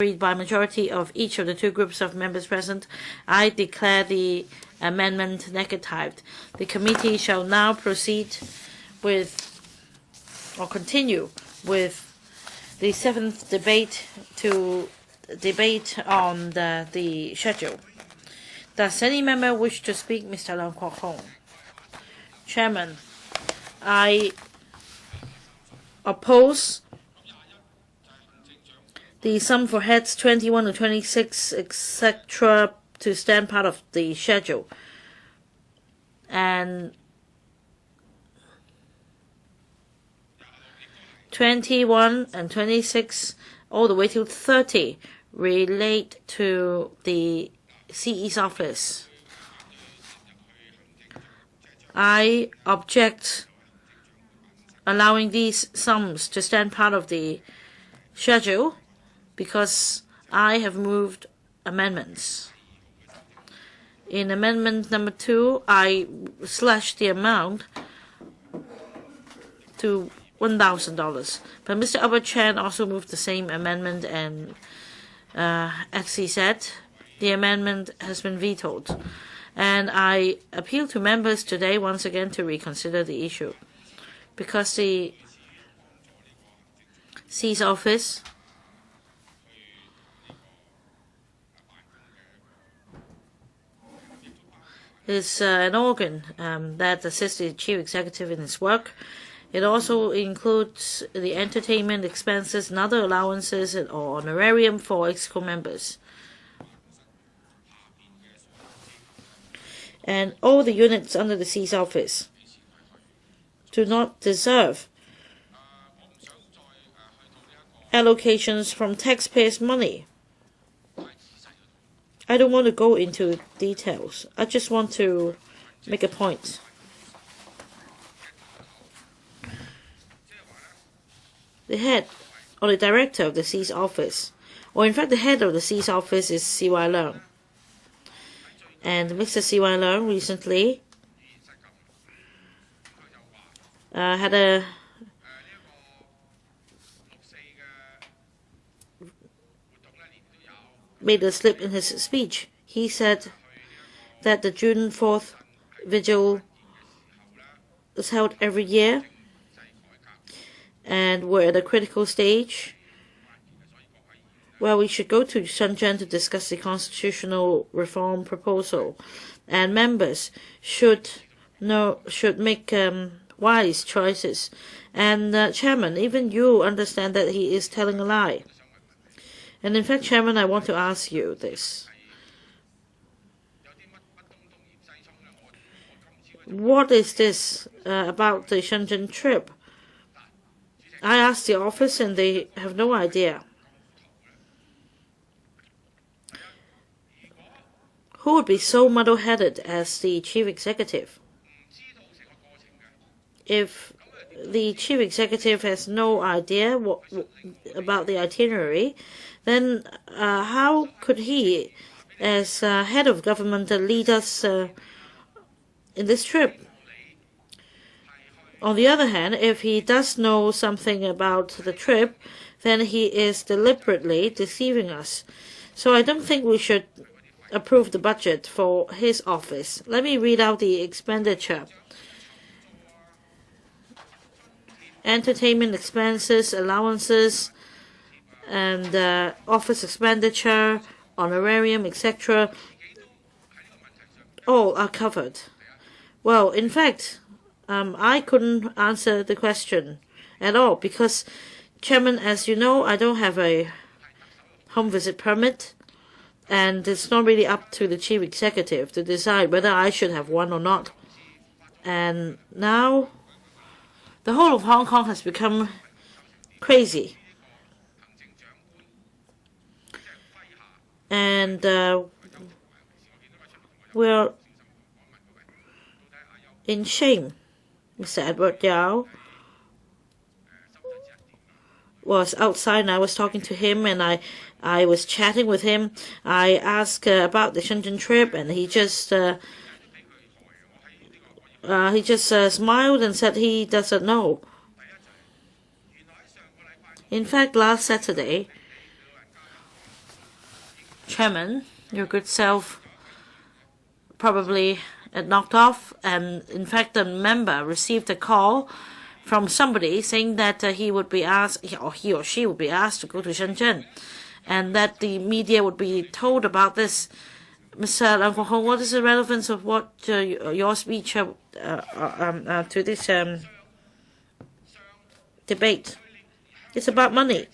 Agreed by majority of each of the two groups of members present, I declare the amendment negatived. The committee shall now proceed with or continue with the seventh debate to debate on the schedule. Does any member wish to speak? Mr. Leung Kwok-hung. Chairman, I oppose the sum for heads 21 to 26, etc., to stand part of the schedule. And 21 and 26, all the way to 30, relate to the CE's office. I object allowing these sums to stand part of the schedule because I have moved amendments. In amendment number 2, I slashed the amount to $1,000. But Mr. Albert Chan also moved the same amendment, and as he said, the amendment has been vetoed. And I appeal to members today once again to reconsider the issue, because the C's office is an organ that assists the chief executive in his work. It also includes the entertainment expenses and other allowances or honorarium for EXCO members. And all the units under the C's office do not deserve allocations from taxpayers' money. I don't want to go into details. I just want to make a point. The head or the director of the C's office, or in fact the head of the C's office, is C.Y. Leung. And Mr. C.Y. Leung recently made a slip in his speech. He said that the June 4th vigil is held every year, and we're at a critical stage where we should go to Shenzhen to discuss the constitutional reform proposal, and members should make wise choices. And Chairman, even you understand that he is telling a lie. And in fact, Chairman, I want to ask you this. What is this about the Shenzhen trip? I asked the office and they have no idea. Who would be so muddle-headed as the chief executive? If the chief executive has no idea about the itinerary, then how could he, as head of government, lead us in this trip? On the other hand, if he does know something about the trip, then he is deliberately deceiving us. So I don't think we should approve the budget for his office. Let me read out the expenditure. Entertainment expenses, allowances, and office expenditure, honorarium, etc. all are covered. Well, in fact, I couldn't answer the question at all because, Chairman, as you know, I don't have a home visit permit, and it's not really up to the chief executive to decide whether I should have one or not. And now the whole of Hong Kong has become crazy. And we're in shame. Mr. Edward Yao was outside and I was talking to him, and I was chatting with him. I asked about the Shenzhen trip, and he just smiled and said he doesn't know. In fact, last Saturday, Chairman, your good self probably knocked off, and in fact, the member received a call from somebody saying that he would be asked, or he or she would be asked to go to Shenzhen, and that the media would be told about this. Mr. Leung Kwok-hung, what is the relevance of what your speech to this debate? It's about money.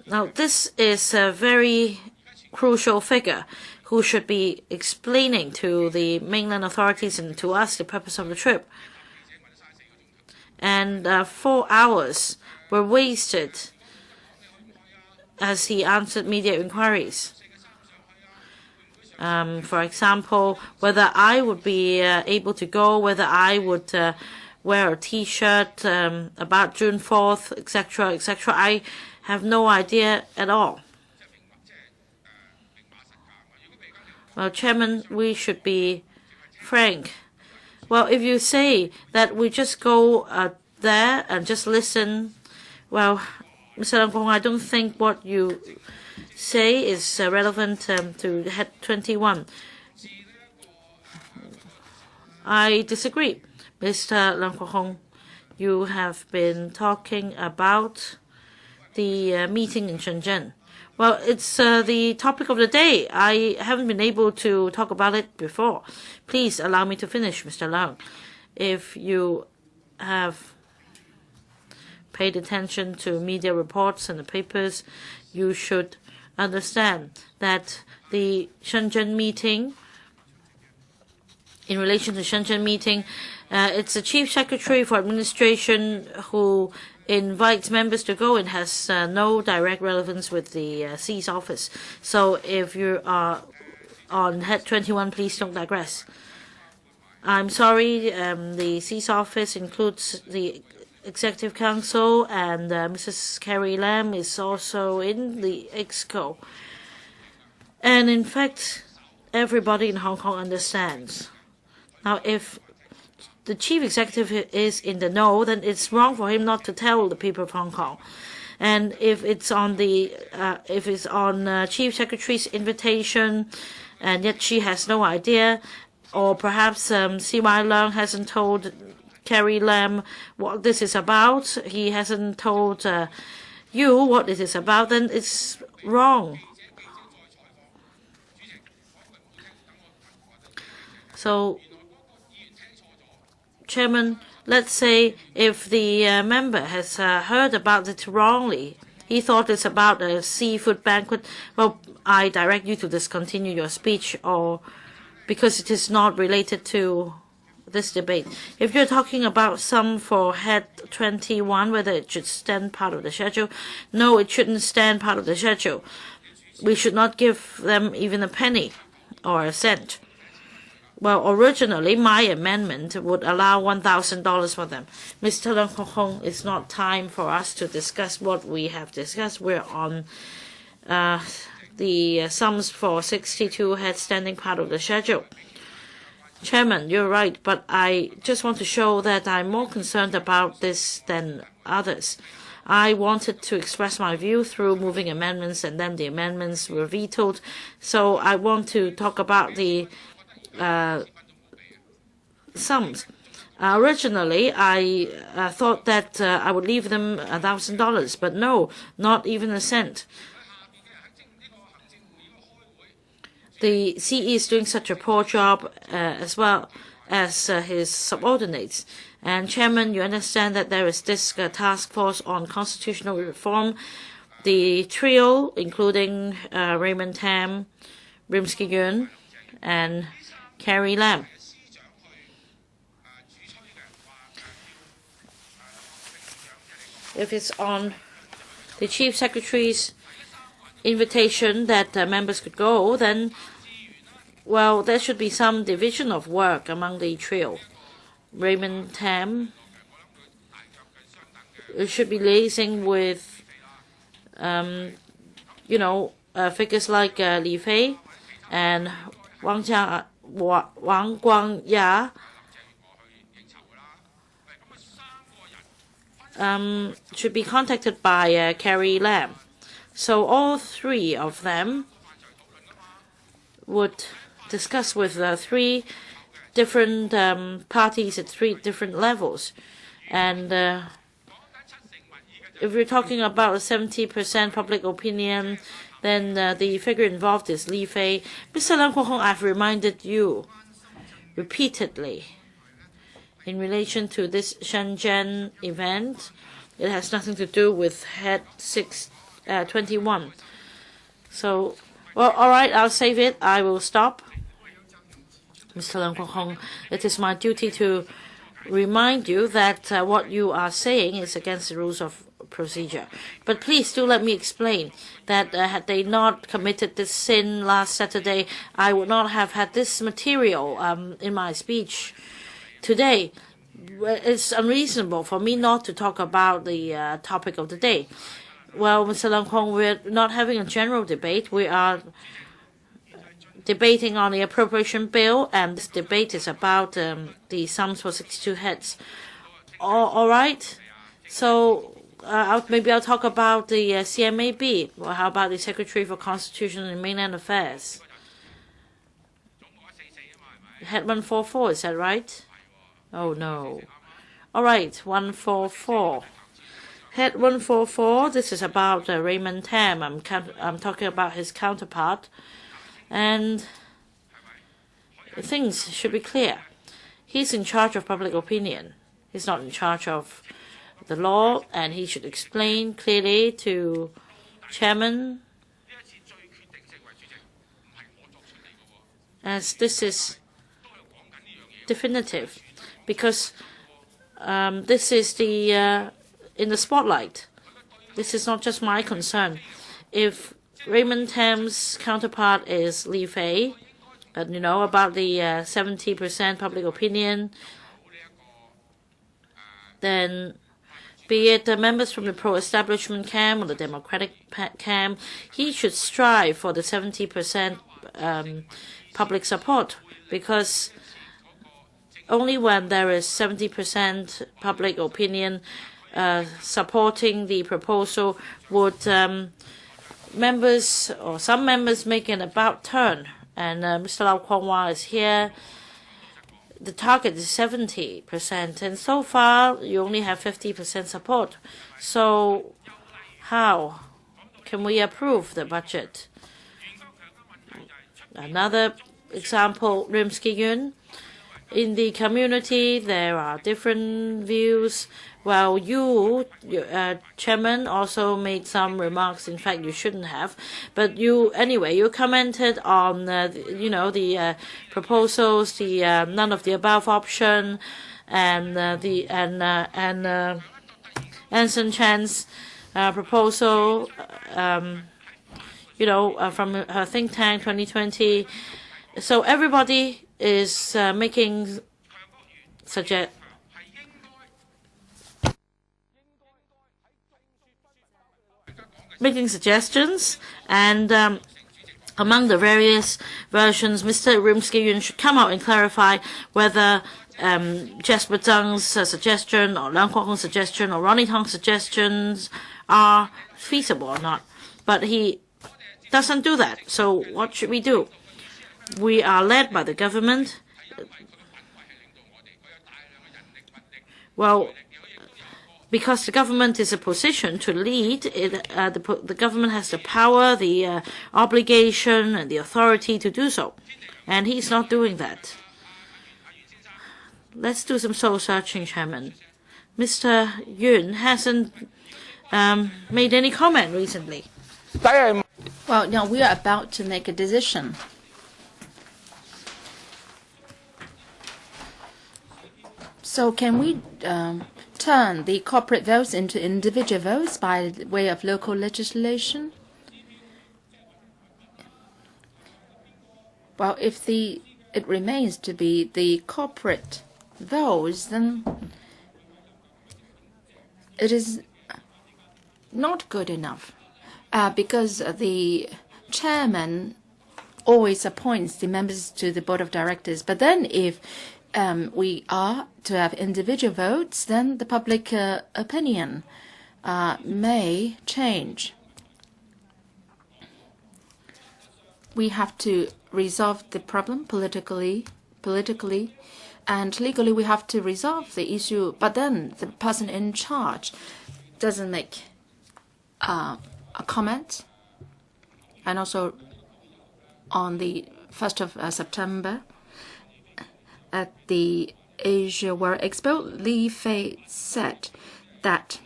Now, this is a very crucial figure who should be explaining to the mainland authorities and to us the purpose of the trip. And 4 hours were wasted as he answered media inquiries. For example, whether I would be able to go, whether I would wear a T-shirt about June 4th, etc., etc. I have no idea at all. Well, Chairman, we should be frank. Well, if you say that we just go there and just listen, well, Mr. Leung Kwok-hung, I don't think what you say is relevant to Head 21. I disagree. Mr. Leung Kwok-hung, you have been talking about the meeting in Shenzhen. Well, it's the topic of the day. I haven't been able to talk about it before. Please allow me to finish, Mr. Leung. If you have paid attention to media reports and the papers, you should understand that the Shenzhen meeting, in relation to Shenzhen meeting, it's the Chief Secretary for Administration who invites members to go and has no direct relevance with the C's office. So if you are on Head 21, please don't digress. I'm sorry, the C's office includes the Executive Council, and Mrs. Carrie Lam is also in the EXCO. And in fact, everybody in Hong Kong understands. Now, if the chief executive is in the know, then it's wrong for him not to tell the people of Hong Kong. And if it's on the Chief Secretary's invitation, and yet she has no idea, or perhaps C.Y. Leung hasn't told Carrie Lam what this is about, he hasn't told you what it is about, then it's wrong. So, Chairman, let's say if the member has heard about it wrongly, he thought it's about a seafood banquet, well, I direct you to discontinue your speech, or because it is not related to this debate. If you're talking about some for Head 21, whether it should stand part of the schedule, no, it shouldn't stand part of the schedule. We should not give them even a penny or a cent. Well, originally, my amendment would allow $1,000 for them. Mr. Leung Kwok-hung, it's not time for us to discuss what we have discussed. We're on the sums for 62 heads standing part of the schedule. Chairman, you're right, but I just want to show that I'm more concerned about this than others. I wanted to express my view through moving amendments, and then the amendments were vetoed. So I want to talk about the sums. Originally, I thought that I would leave them $1,000, but no, not even a cent. The CE is doing such a poor job as well as his subordinates. And Chairman, you understand that there is this task force on constitutional reform. The trio, including Raymond Tam, Chi-chuen, and Carrie Lam. If it's on the Chief Secretary's invitation that members could go, then, well, there should be some division of work among the trio. Raymond Tam should be liaising with, figures like Li Fei and Wang Guangya. Should be contacted by Carrie Lam. So all three of them would discuss with three different parties at three different levels. And if we're talking about 70% public opinion, then the figure involved is Li Fei. Mr. Leung Kwok-hung, I've reminded you repeatedly in relation to this Shenzhen event. It has nothing to do with Head 621. So, well, all right, I'll save it. I will stop. Mr. Leung Kwok-hung, it is my duty to remind you that what you are saying is against the rules of procedure. But please do let me explain that had they not committed this sin last Saturday, I would not have had this material in my speech today. It's unreasonable for me not to talk about the topic of the day. Well, Mr. Leung Kwok, we're not having a general debate. We are debating on the Appropriation Bill, and this debate is about the sums for 62 heads. All right. So maybe I'll talk about the CMAB. Well, how about the Secretary for Constitution and Mainland Affairs? Head 144, is that right? Oh, no. All right, 144. Head 144, this is about Raymond Tam. I'm talking about his counterpart. And things should be clear. He's in charge of public opinion. He's not in charge of the law, and he should explain clearly to Chairman, as this is definitive, because this is the in the spotlight. This is not just my concern. If Raymond Tam's counterpart is Li Fei, but you know about the 70% public opinion, then be it the members from the pro-establishment camp or the democratic camp, he should strive for the 70% public support, because only when there is 70% public opinion supporting the proposal would members or some members make an about turn. And Mr. Lau Kwong-wah is here. The target is 70%, and so far you only have 50% support. So how can we approve the budget? Another example, Rimsky-yun. In the community, there are different views. Well, you, Chairman, also made some remarks. In fact, you shouldn't have. But you commented on, the proposals, the none of the above option, and Anson Chan's proposal, from her think tank 2020. So everybody is making suggestions, and among the various versions, Mr. Rimsky-yun should come out and clarify whether Jasper Zhang's suggestion or Leung Kwok-hung's suggestion or Ronnie Tong's suggestions are feasible or not. But he doesn't do that. So what should we do? We are led by the government. Well, because the government is a position to lead, the government has the power, the obligation, and the authority to do so. And he's not doing that. Let's do some soul-searching, Chairman. Mr. Yun hasn't made any comment recently. Well, now we are about to make a decision. So can we turn the corporate votes into individual votes by way of local legislation? Well, if it remains to be the corporate votes, then it is not good enough, because the chairman always appoints the members to the board of directors. But then if we are to have individual votes, then the public opinion may change. we have to resolve the problem politically, and legally we have to resolve the issue. But then the person in charge doesn't make a comment. And also on the 1st of September, at the Asia World Expo, Li Fei said that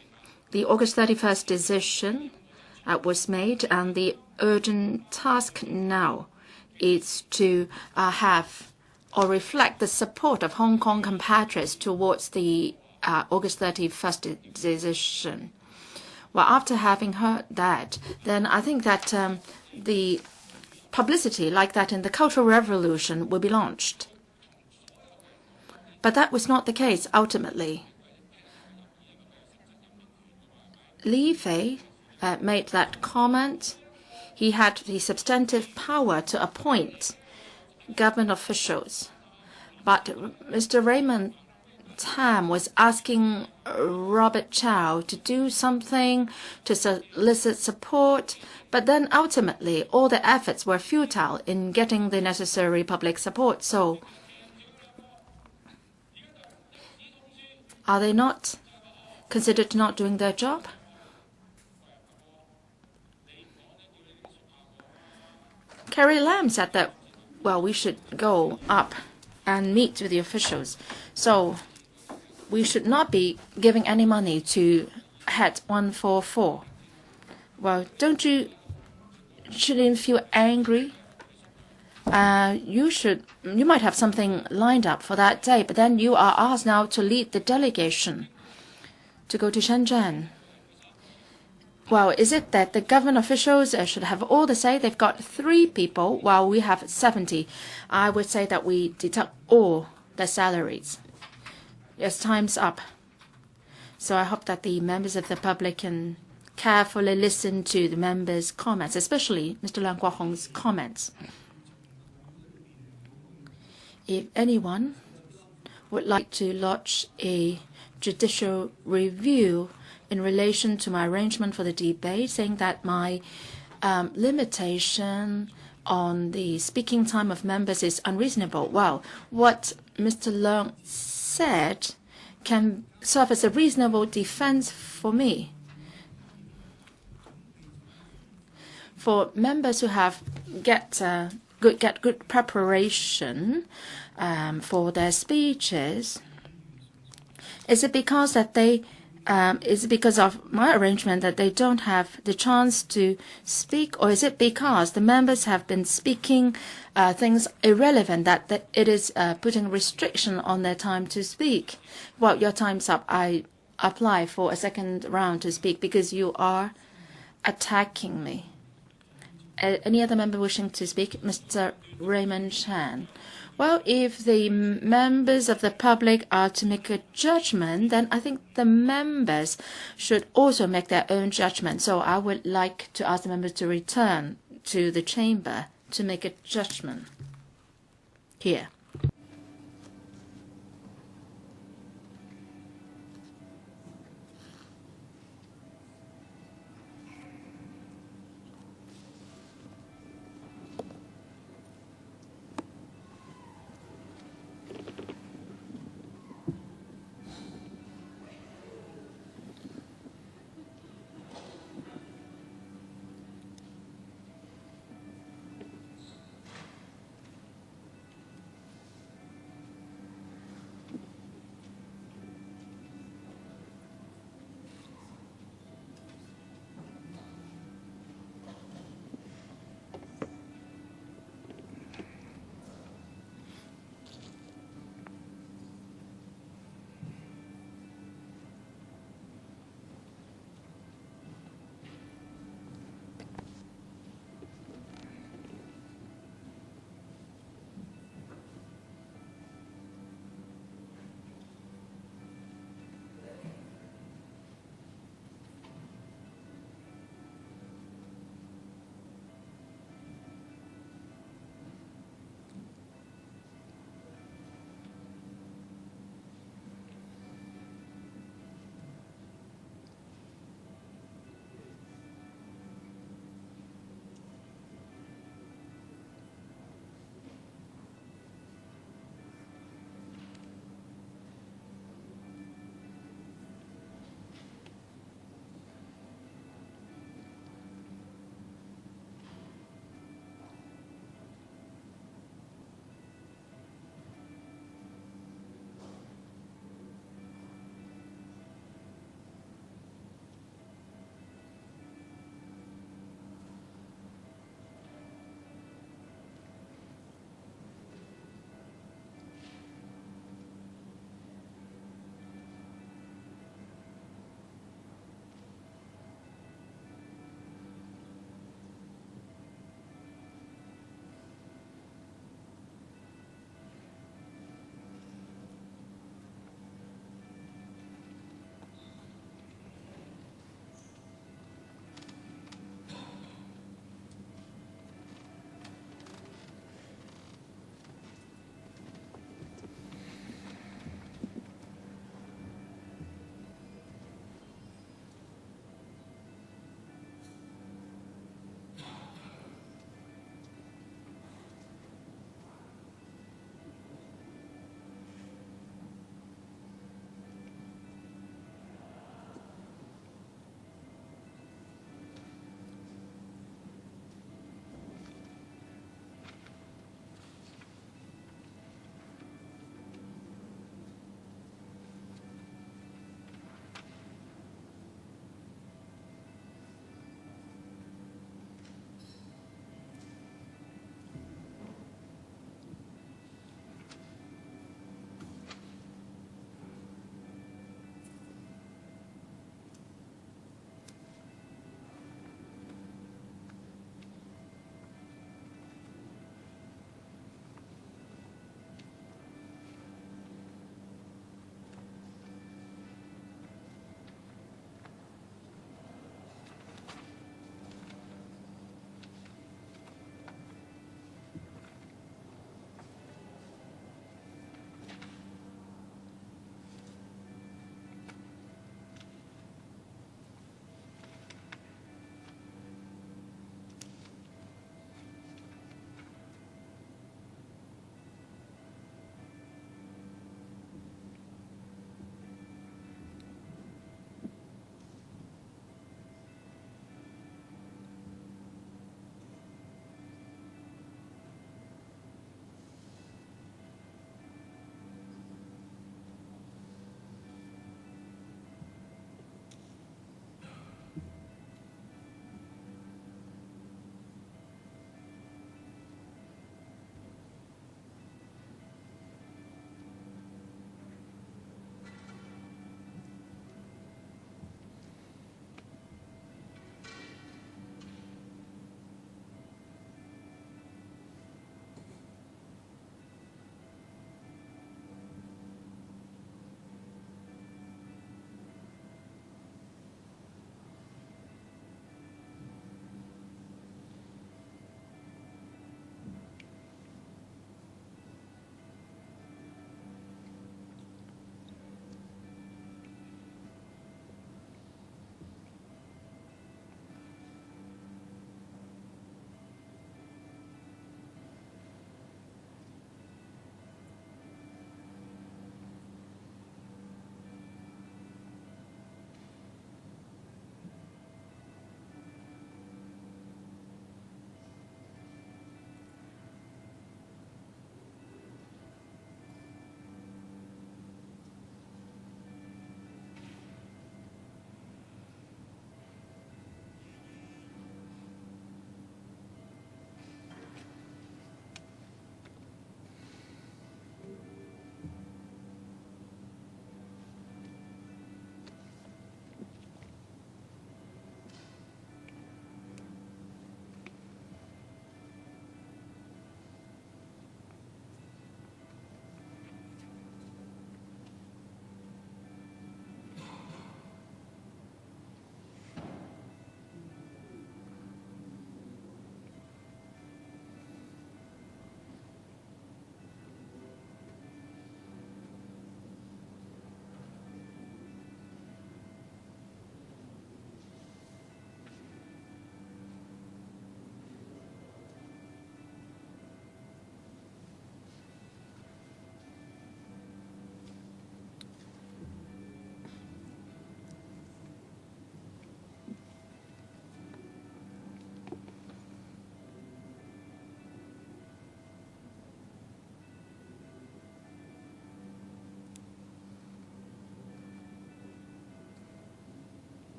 the August 31st decision was made, and the urgent task now is to have or reflect the support of Hong Kong compatriots towards the August 31st decision. Well, after having heard that, then I think that the publicity like that in the Cultural Revolution will be launched. But that was not the case ultimately. Li Fei made that comment. He had the substantive power to appoint government officials. But Mr. Raymond Tam was asking Robert Chow to do something to solicit support, but then ultimately all the efforts were futile in getting the necessary public support. So are they not considered not doing their job? Carrie Lam said that, well, we should go up and meet with the officials. So we should not be giving any money to Head 144. Well, shouldn't you feel angry? You might have something lined up for that day, but then you are asked now to lead the delegation to go to Shenzhen. Well, is it that the government officials should have all the say? They've got 3 people, while we have 70. I would say that we deduct all their salaries. Yes, time's up. So I hope that the members of the public can carefully listen to the members' comments, especially Mr. Kwok-hung's comments. If anyone would like to lodge a judicial review in relation to my arrangement for the debate, saying that my limitation on the speaking time of members is unreasonable. Well, what Mr. Leung said can serve as a reasonable defense for me. For members who have get good preparation for their speeches, is it because of my arrangement that they don't have the chance to speak, or is it because the members have been speaking things irrelevant that it is putting restriction on their time to speak? Well, your time's up. I apply for a second round to speak because you are attacking me. Any other member wishing to speak? Mr. Raymond Chan. Well, if the members of the public are to make a judgment, then I think the members should also make their own judgment. So I would like to ask the members to return to the chamber to make a judgment here.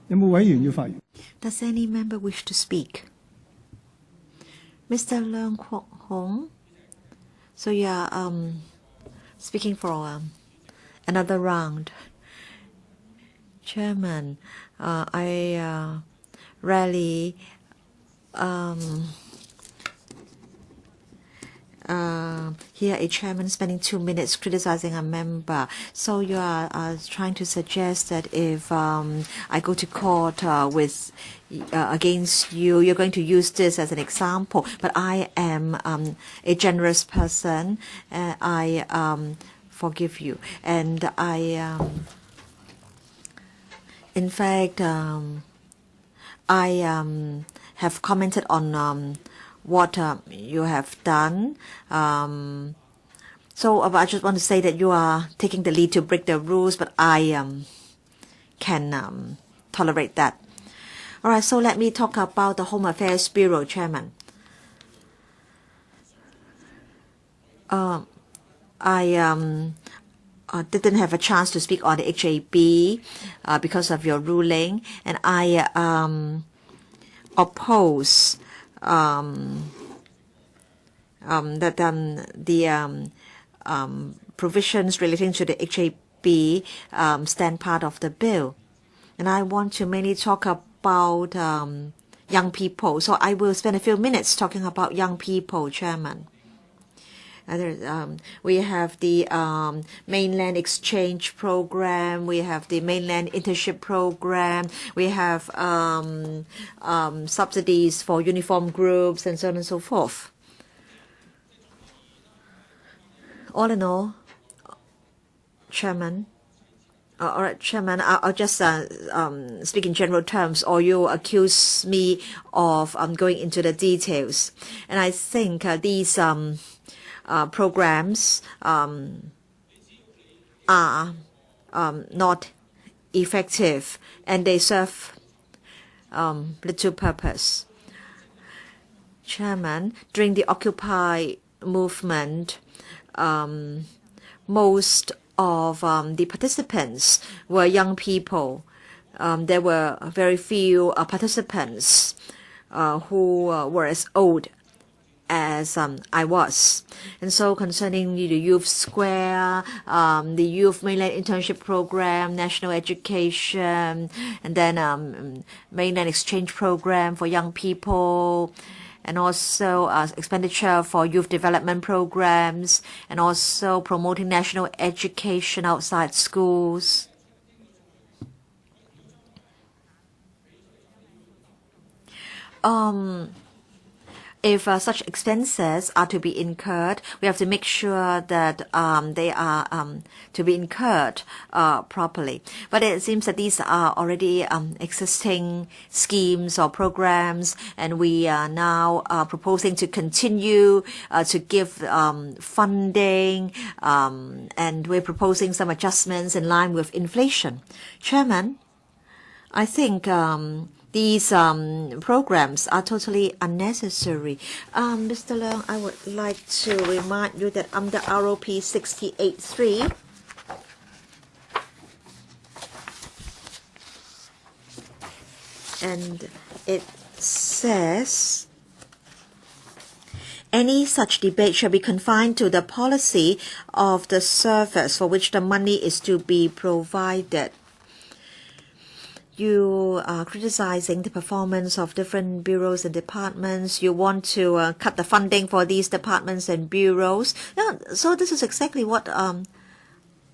有冇委員要發言？ Does any member wish to speak? Mr. Leung Kwok-hung, so you are speaking for another round. Chairman, I rarely hear a chairman spending 2 minutes criticizing a member. So you are trying to suggest that if I go to court with against you, you're going to use this as an example. But I am a generous person. I forgive you, and I, in fact, I have commented on what you have done. So I just want to say that you are taking the lead to break the rules, but I can tolerate that. All right, so let me talk about the Home Affairs Bureau, Chairman. I didn't have a chance to speak on the HAB because of your ruling, and I oppose that the provisions relating to the HAB stand part of the bill. And I want to mainly talk about young people. So I will spend a few minutes talking about young people, Chairman. We have the mainland exchange program. We have the mainland internship program. We have subsidies for uniform groups and so on and so forth. All in all, Chairman. All right, Chairman, I'll just speak in general terms, or you accuse me of going into the details. And I think these programs are not effective, and they serve little purpose. Chairman, during the Occupy movement, most of the participants were young people. There were very few participants who were as old as I was. And so concerning the Youth Square, the Youth Mainland Internship Program, National Education, and then Mainland Exchange Program for young people, and also expenditure for youth development programs, and also promoting national education outside schools. If such expenses are to be incurred, we have to make sure that they are to be incurred properly. But it seems that these are already existing schemes or programs, and we are now proposing to continue to give funding, and we're proposing some adjustments in line with inflation. Chairman, I think these programs are totally unnecessary. Mr. Leung, I would like to remind you that under ROP 68.3, and it says, any such debate shall be confined to the policy of the service for which the money is to be provided. You are criticizing the performance of different bureaus and departments. You want to cut the funding for these departments and bureaus. Yeah, so this is exactly what I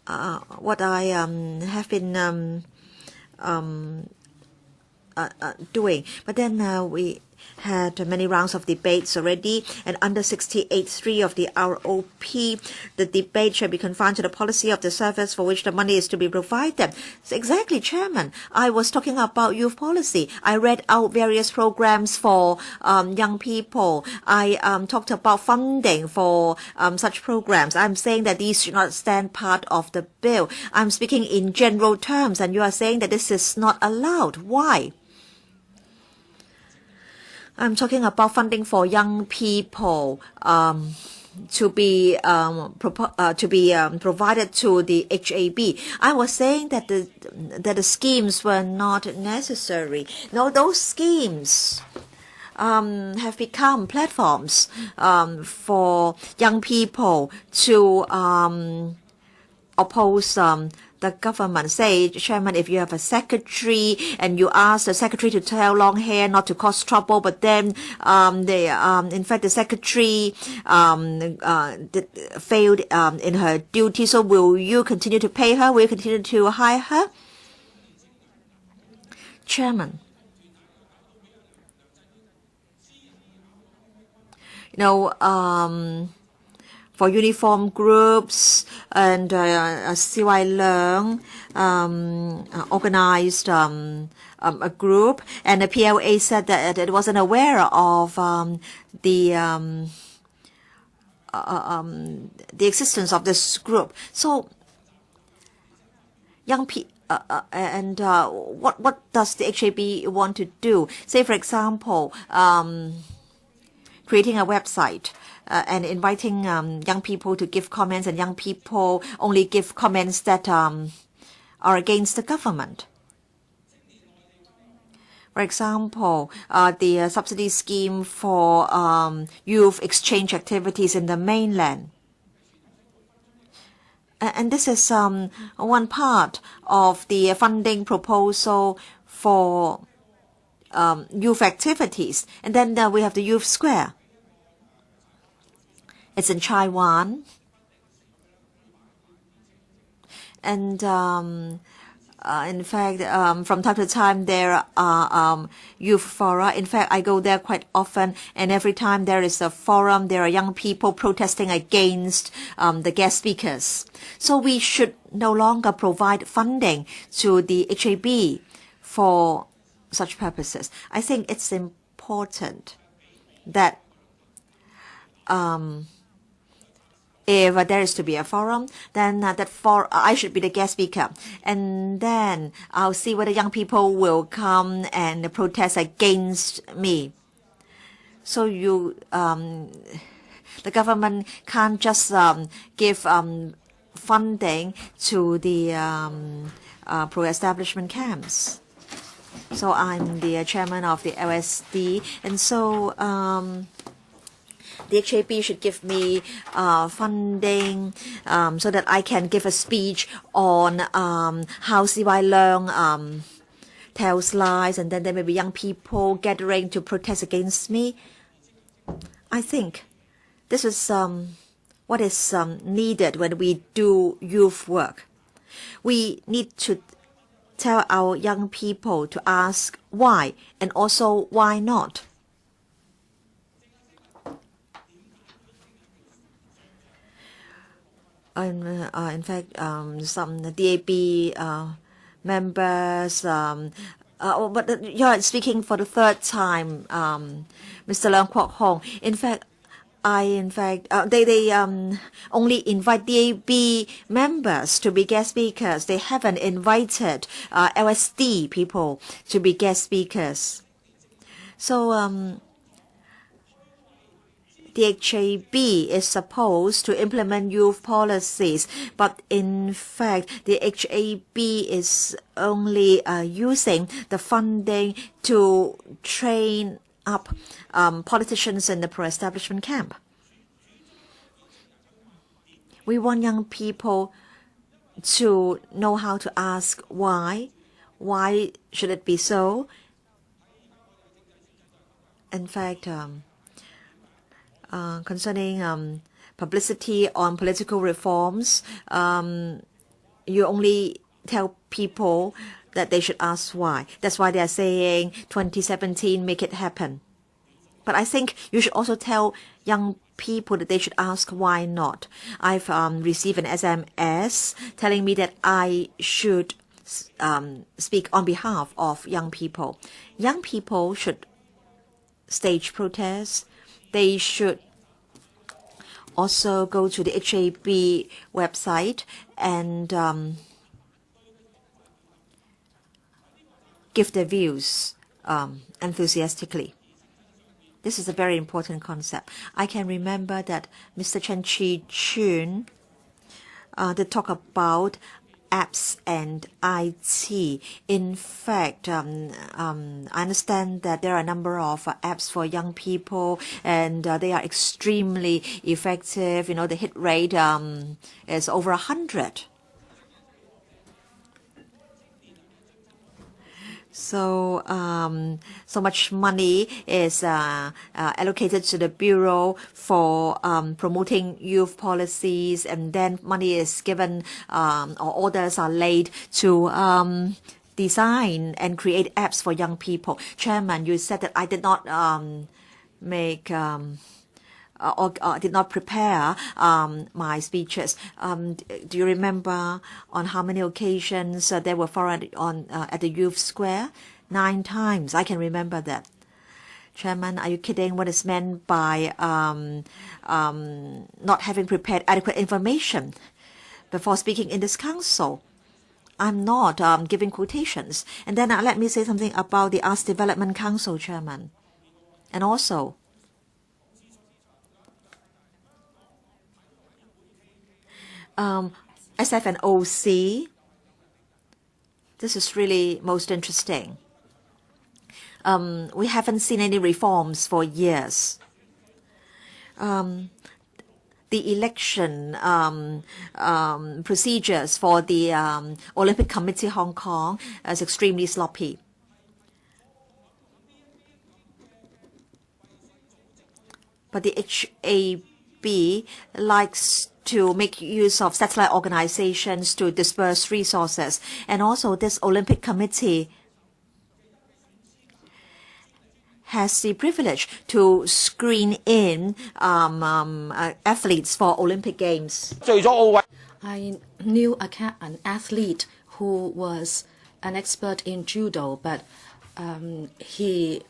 have been doing. But then we had many rounds of debates already, and under 68.3 of the ROP, the debate shall be confined to the policy of the service for which the money is to be provided. So exactly, Chairman. I was talking about youth policy. I read out various programs for young people. I talked about funding for such programs. I'm saying that these should not stand part of the bill. I'm speaking in general terms, and you are saying that this is not allowed. Why? I'm talking about funding for young people to be provided to the HAB. I was saying that the schemes were not necessary. No, those schemes have become platforms for young people to oppose the government. Say, Chairman, if you have a secretary and you ask the secretary to tell long hair not to cause trouble, but then in fact the secretary failed in her duty, so will you continue to pay her? Will you continue to hire her? Chairman, for uniform groups, and CY Leung organized a group, and the PLA said that it wasn't aware of the existence of this group. So young people. And what does the HAB want to do? Say, for example, creating a website and inviting young people to give comments, and young people only give comments that are against the government. For example, the subsidy scheme for youth exchange activities in the mainland. And this is one part of the funding proposal for youth activities. And then we have the Youth Square. It's in Taiwan. And in fact, from time to time, there are youth fora. In fact, I go there quite often, and every time there is a forum, there are young people protesting against the guest speakers. So we should no longer provide funding to the HAB for such purposes. I think it's important that if there is to be a forum, then I should be the guest speaker. And then I'll see whether young people will come and protest against me. So the government can't just give funding to the pro-establishment camps. So I'm the chairman of the LSD, and so the HAB should give me funding so that I can give a speech on how CY Leung tells lies, and then there may be young people gathering to protest against me. I think this is what is needed when we do youth work. We need to tell our young people to ask why, and also why not. In fact, some DAB members, but you're speaking for the third time, Mr. Leung Kwok-hung. In fact, they only invite DAB members to be guest speakers. They haven't invited LSD people to be guest speakers. So the HAB is supposed to implement youth policies, but in fact, the HAB is only using the funding to train up politicians in the pro-establishment camp. We want young people to know how to ask why. Why should it be so? In fact, concerning publicity on political reforms, you only tell people that they should ask why. That's why they are saying 2017, make it happen. But I think you should also tell young people that they should ask why not. I've received an SMS telling me that I should speak on behalf of young people. Young people should stage protests. They should also go to the HAB website and give their views enthusiastically. This is a very important concept. I can remember that Mr. Chen Chi-chuen did talk about apps and IT. In fact, I understand that there are a number of apps for young people, and they are extremely effective. You know, the hit rate is over 100. So, so much money is allocated to the Bureau for promoting youth policies, and then money is given or orders are laid to design and create apps for young people. Chairman, you said that I did not make or did not prepare my speeches. Do you remember on how many occasions there were forums at the Youth Square? 9 times. I can remember that. Chairman, are you kidding? What is meant by not having prepared adequate information before speaking in this council? I'm not giving quotations. And then let me say something about the Arts Development Council, Chairman. And also, SF and OC, this is really most interesting. We haven't seen any reforms for years. The election procedures for the Olympic Committee Hong Kong is extremely sloppy. But the HAB HAB likes to make use of satellite organizations to disperse resources. And also this Olympic Committee has the privilege to screen in athletes for Olympic Games. I knew an athlete who was an expert in judo, but he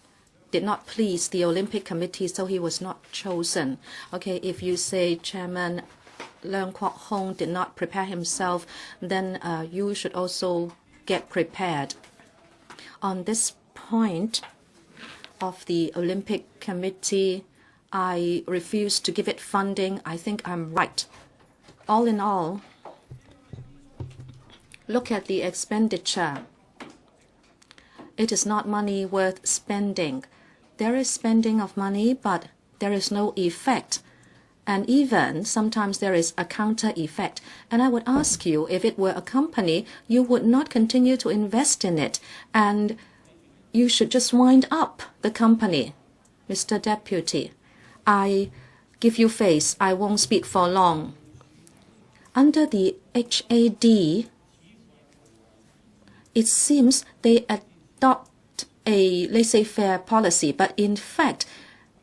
did not please the Olympic Committee, so he was not chosen. Okay, if you say Chairman Kwok-hung did not prepare himself, then you should also get prepared. On this point of the Olympic Committee, I refuse to give it funding. I think I'm right. All in all, look at the expenditure. It is not money worth spending. There is spending of money, but there is no effect. And even sometimes there is a counter effect. And I would ask you, if it were a company, you would not continue to invest in it. And you should just wind up the company. Mr. Deputy, I give you face. I won't speak for long. Under the HAD, it seems they adopt a laissez-faire policy, but in fact,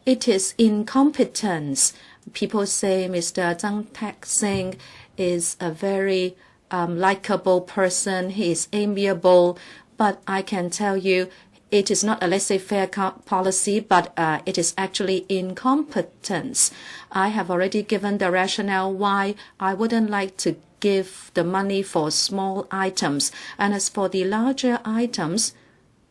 it is incompetence. People say Mr. Zhang Tak-sing is a very likable person. He is amiable, but I can tell you it is not a laissez-faire policy, but it is actually incompetence. I have already given the rationale why I wouldn't like to give the money for small items. And as for the larger items,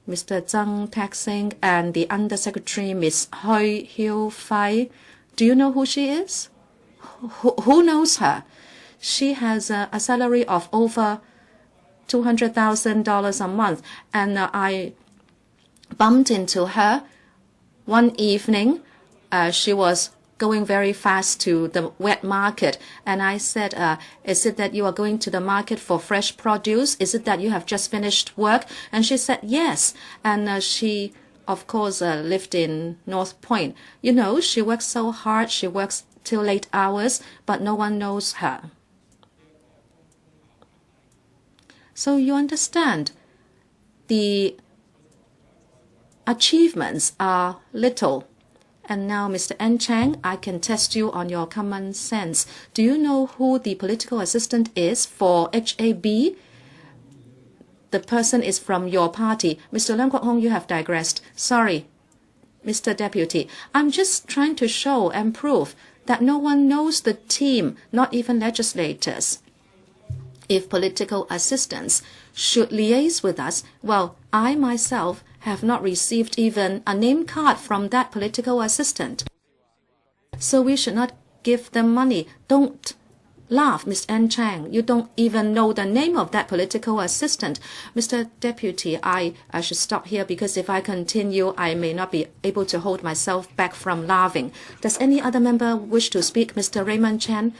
Mr. Zhang Tak-sing and the Undersecretary, Ms. Hui Hiu-fai, do you know who she is? Who knows her? She has a salary of over $200,000 a month. And I bumped into her one evening. She was going very fast to the wet market. And I said, is it that you are going to the market for fresh produce? Is it that you have just finished work? And she said, yes. And she, of course, lived in North Point. You know, she works so hard. She works till late hours, but no one knows her. So you understand, the achievements are little. And now, Mr. N. Chang, I can test you on your common sense. Do you know who the political assistant is for HAB? The person is from your party. Mr. Kwok-hung, you have digressed. Sorry, Mr. Deputy. I'm just trying to show and prove that no one knows the team, not even legislators. If political assistants should liaise with us, well, I myself have not received even a name card from that political assistant. So we should not give them money. Don't laugh, Ms. N. Chang. You don't even know the name of that political assistant. Mr. Deputy, I should stop here because if I continue, I may not be able to hold myself back from laughing. Does any other member wish to speak? Mr. Raymond Chan?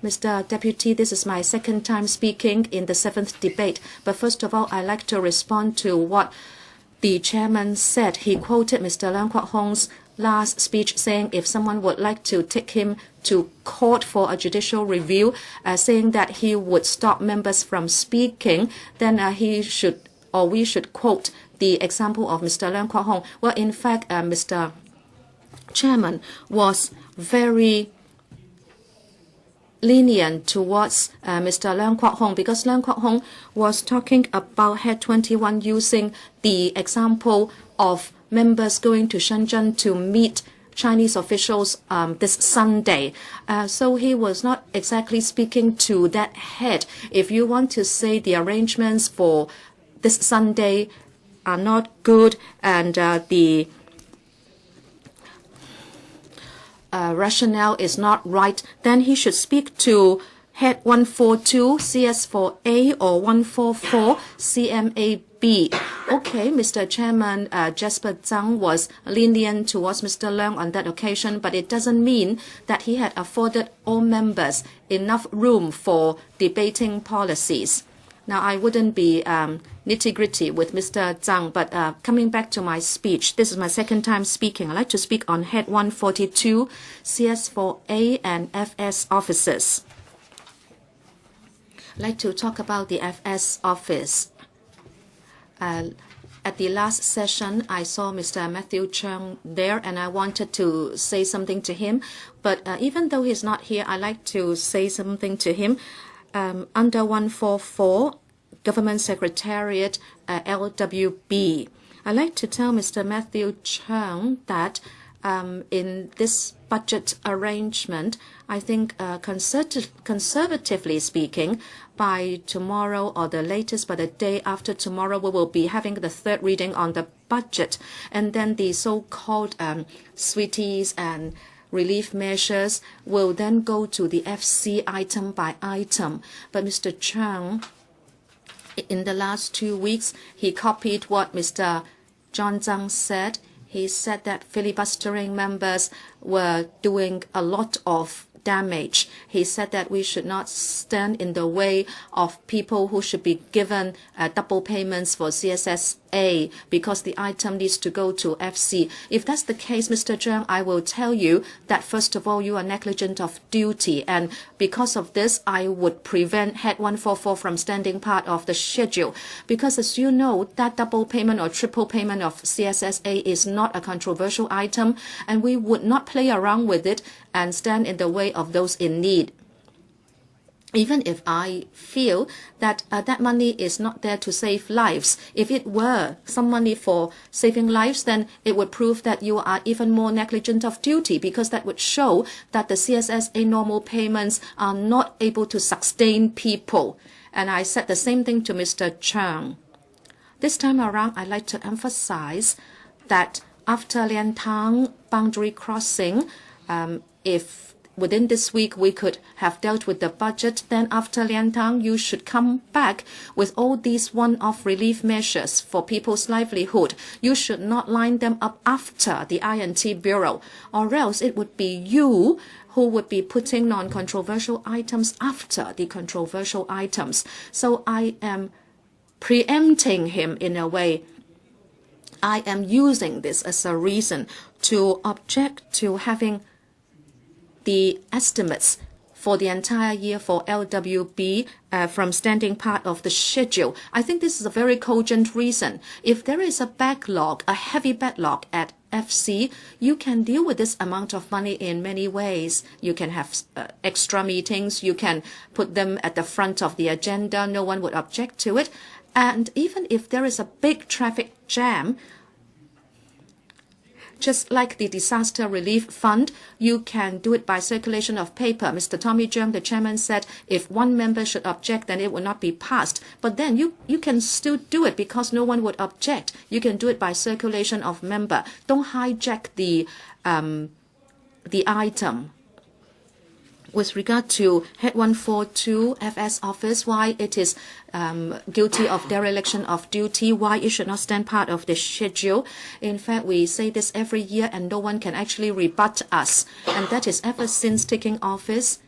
Mr. Deputy, this is my second time speaking in the 7th debate. But first of all, I'd like to respond to what the chairman said. He quoted Mr. Kwok-hung's last speech saying if someone would like to take him to court for a judicial review, saying that he would stop members from speaking, then he should, or we should quote the example of Mr. Kwok-hung. Well, in fact, Mr. Chairman was very lenient towards Mr. Kwok-hung because Kwok-hung was talking about Head 21 using the example of members going to Shenzhen to meet Chinese officials this Sunday. So he was not exactly speaking to that head. If you want to say the arrangements for this Sunday are not good and the rationale is not right, then he should speak to Head 142 CS4A or 144 CMAB. Okay, Mr. Chairman, Jasper Zhang was lenient towards Mr. Leung on that occasion, but it doesn't mean that he had afforded all members enough room for debating policies. Now, I wouldn't be nitty-gritty with Mr. Zhang, but coming back to my speech, this is my second time speaking. I'd like to speak on Head 142, CS4A and FS offices. I'd like to talk about the FS office. At the last session, I saw Mr. Matthew Chung there, and I wanted to say something to him. But even though he's not here, I'd like to say something to him. Under 144, Government Secretariat, LWB. I'd like to tell Mr. Matthew Chung that in this budget arrangement, I think conservatively speaking, by tomorrow or the latest by the day after tomorrow, we will be having the third reading on the budget. And then the so-called sweeties and relief measures will then go to the FC item by item. But Mr. Chung, in the last 2 weeks, he copied what Mr. John Zhang said. He said that filibustering members were doing a lot of damage. He said that we should not stand in the way of people who should be given double payments for CSSA because the item needs to go to FC. If that's the case, Mr. Zhang, I will tell you that first of all, you are negligent of duty, and because of this, I would prevent Head 144 from standing part of the schedule. Because as you know, that double payment or triple payment of CSSA is not a controversial item, and we would not play around with it and stand in the way of those in need. Even if I feel that that money is not there to save lives. If it were some money for saving lives, then it would prove that you are even more negligent of duty, because that would show that the CSSA normal payments are not able to sustain people. And I said the same thing to Mr. Chung. This time around, I'd like to emphasize that after Liantang boundary crossing, if within this week we could have dealt with the budget, then after Liantang, you should come back with all these one-off relief measures for people's livelihood. You should not line them up after the I&T Bureau, or else it would be you who would be putting non-controversial items after the controversial items. So I am preempting him in a way. I am using this as a reason to object to having the estimates for the entire year for LWB from standing part of the schedule. I think this is a very cogent reason. If there is a backlog, a heavy backlog at FC, you can deal with this amount of money in many ways. You can have extra meetings. You can put them at the front of the agenda. No one would object to it. And even if there is a big traffic jam, just like the Disaster Relief Fund, you can do it by circulation of paper. Mr. Tommy Cheung, the chairman, said if one member should object, then it will not be passed. But then you can still do it because no one would object. You can do it by circulation of member. Don't hijack the item. With regard to Head 142 FS office, why it is guilty of dereliction of duty, why it should not stand part of the schedule. In fact, we say this every year and no one can actually rebut us. And that is ever since taking office,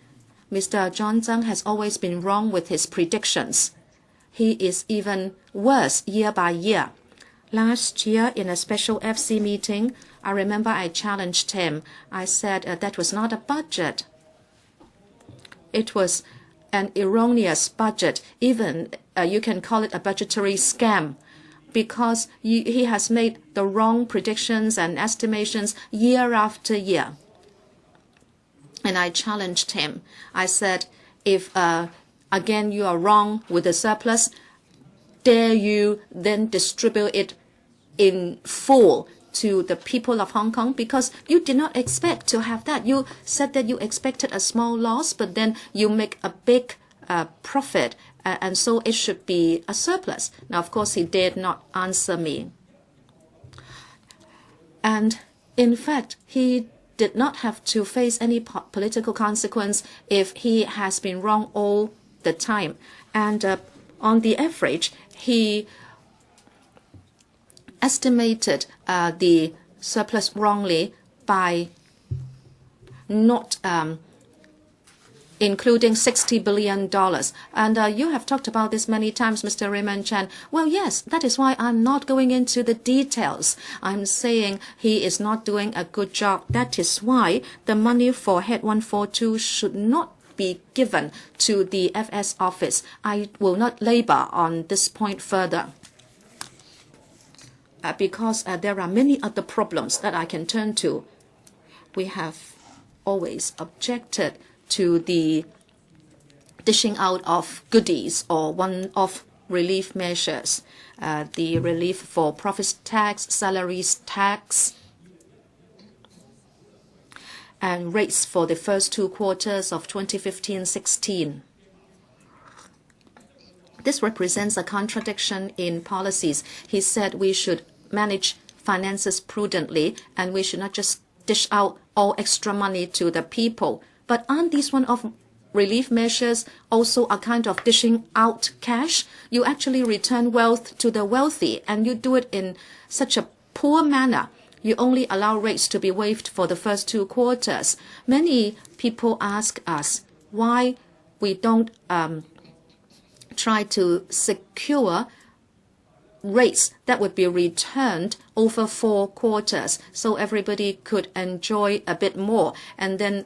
Mr. John Zhang has always been wrong with his predictions. He is even worse year by year. Last year, in a special FC meeting, I remember I challenged him. I said that was not a budget. It was an erroneous budget. Even you can call it a budgetary scam, because he has made the wrong predictions and estimations year after year. And I challenged him. I said, if again you are wrong with the surplus, dare you then distribute it in full to the people of Hong Kong, because you did not expect to have that. You said that you expected a small loss, but then you make a big profit, and so it should be a surplus. Now, of course, he did not answer me. And in fact, he did not have to face any political consequence if he has been wrong all the time. And on the average, he estimated the surplus wrongly by not including $60 billion. And you have talked about this many times, Mr. Raymond Chan. Well, yes, that is why I'm not going into the details. I'm saying he is not doing a good job. That is why the money for Head 142 should not be given to the FS office. I will not labor on this point further. Because there are many other problems that I can turn to. We have always objected to the dishing out of goodies or one-off relief measures, the relief for profits tax, salaries tax, and rates for the first 2 quarters of 2015-16. This represents a contradiction in policies. He said we should manage finances prudently and we should not just dish out all extra money to the people. But aren't these one-off relief measures also a kind of dishing out cash? You actually return wealth to the wealthy and you do it in such a poor manner. You only allow rates to be waived for the first 2 quarters. Many people ask us why we don't try to secure rates that would be returned over 4 quarters so everybody could enjoy a bit more. And then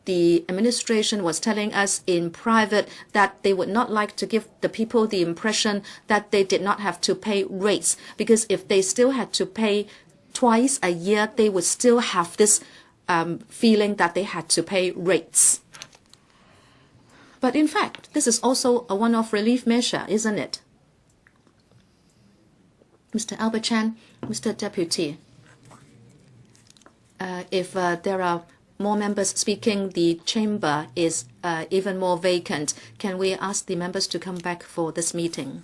the administration was telling us in private that they would not like to give the people the impression that they did not have to pay rates, because if they still had to pay twice a year, they would still have this feeling that they had to pay rates. But in fact, this is also a one-off relief measure, isn't it? Mr. Albert Chan, Mr. Deputy, if there are more members speaking, the chamber is even more vacant. Can we ask the members to come back for this meeting?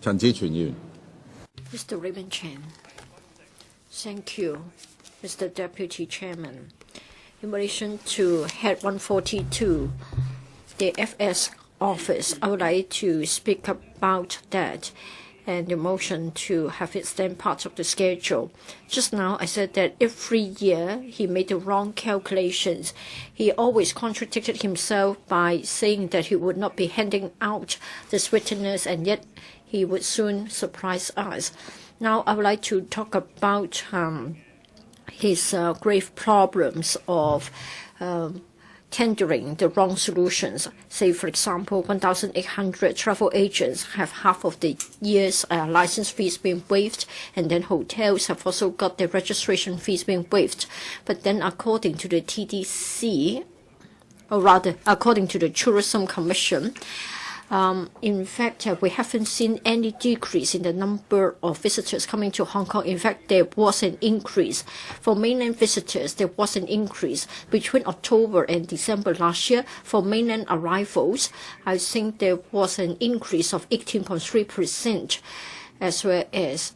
陳志全議員。 Mr. Raymond Chan. Thank you, Mr. Deputy Chairman. In relation to Head 142, the FS office, I would like to speak about that and the motion to have it stand part of the schedule. Just now, I said that every year he made the wrong calculations. He always contradicted himself by saying that he would not be handing out the sweeteners, and yet he would soon surprise us. Now, I would like to talk about his grave problems of tendering the wrong solutions. Say, for example, 1,800 travel agents have half of the year's license fees being waived, and then hotels have also got their registration fees being waived. But then according to the TDC, or rather according to the Tourism Commission, in fact, we haven't seen any decrease in the number of visitors coming to Hong Kong. In fact, there was an increase. For mainland visitors, there was an increase. Between October and December last year, for mainland arrivals, I think there was an increase of 18.3%, as well as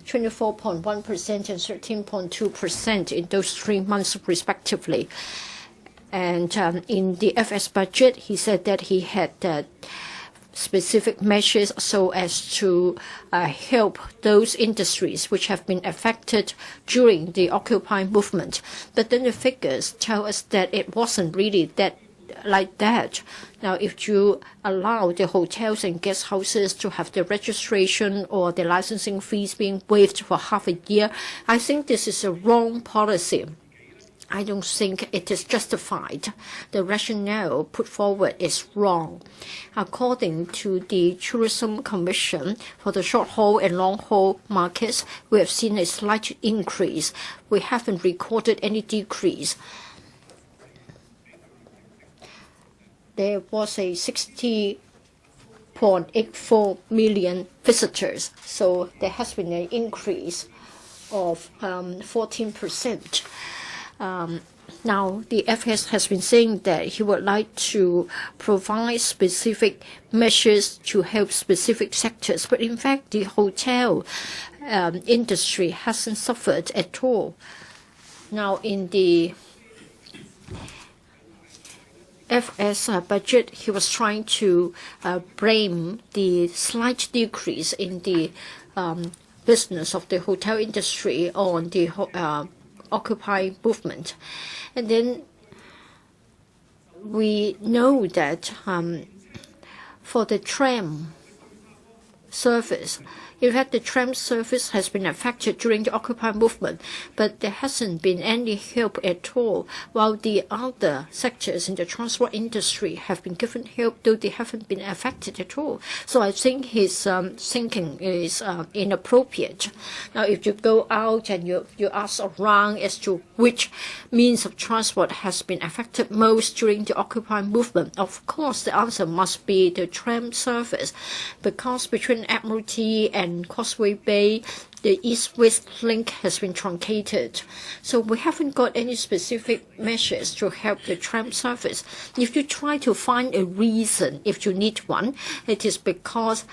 24.1% and 13.2% in those 3 months respectively. And in the FS budget, he said that he had specific measures so as to help those industries which have been affected during the Occupy movement. But then the figures tell us that it wasn't really like that. Now, if you allow the hotels and guest houses to have the registration or the licensing fees being waived for half a year, I think this is a wrong policy. I don't think it is justified. The rationale put forward is wrong. According to the Tourism Commission, for the short-haul and long-haul markets, we have seen a slight increase. We haven't recorded any decrease. There was a 60.84 million visitors, so there has been an increase of 14%. Now, the FS has been saying that he would like to provide specific measures to help specific sectors, but in fact, the hotel industry hasn't suffered at all. Now, in the FS budget, he was trying to blame the slight decrease in the business of the hotel industry on the Occupy movement. And then we know that for the tram service, in fact, the tram service has been affected during the Occupy movement, but there hasn't been any help at all, while the other sectors in the transport industry have been given help, though they haven't been affected at all. So I think his thinking is inappropriate. Now, if you go out and you ask around as to which means of transport has been affected most during the Occupy movement, of course the answer must be the tram service, because between Admiralty and Causeway Bay, the east-west link has been truncated. So we haven't got any specific measures to help the tram service. If you try to find a reason, if you need one, it is because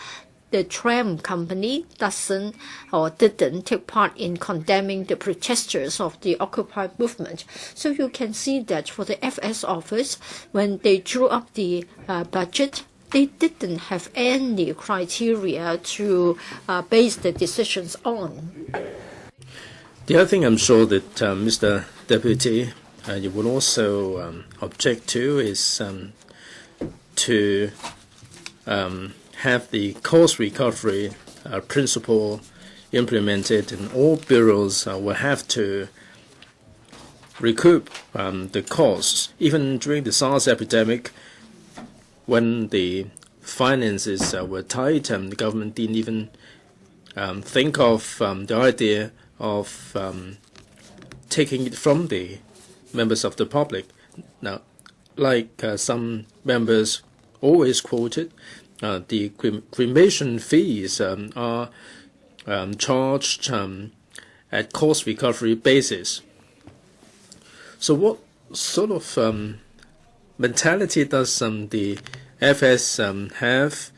the tram company doesn't or didn't take part in condemning the protesters of the Occupy movement. So you can see that for the FS office, when they drew up the budget, they didn't have any criteria to base the decisions on. The other thing I'm sure that Mr. Deputy, you would also object to is to have the cost recovery principle implemented, and all bureaus will have to recoup the costs. Even during the SARS epidemic, when the finances were tight, the government didn't even think of the idea of taking it from the members of the public. Now, like some members always quoted, the cremation fees are charged at cost recovery basis. So what sort of mentality does the FS have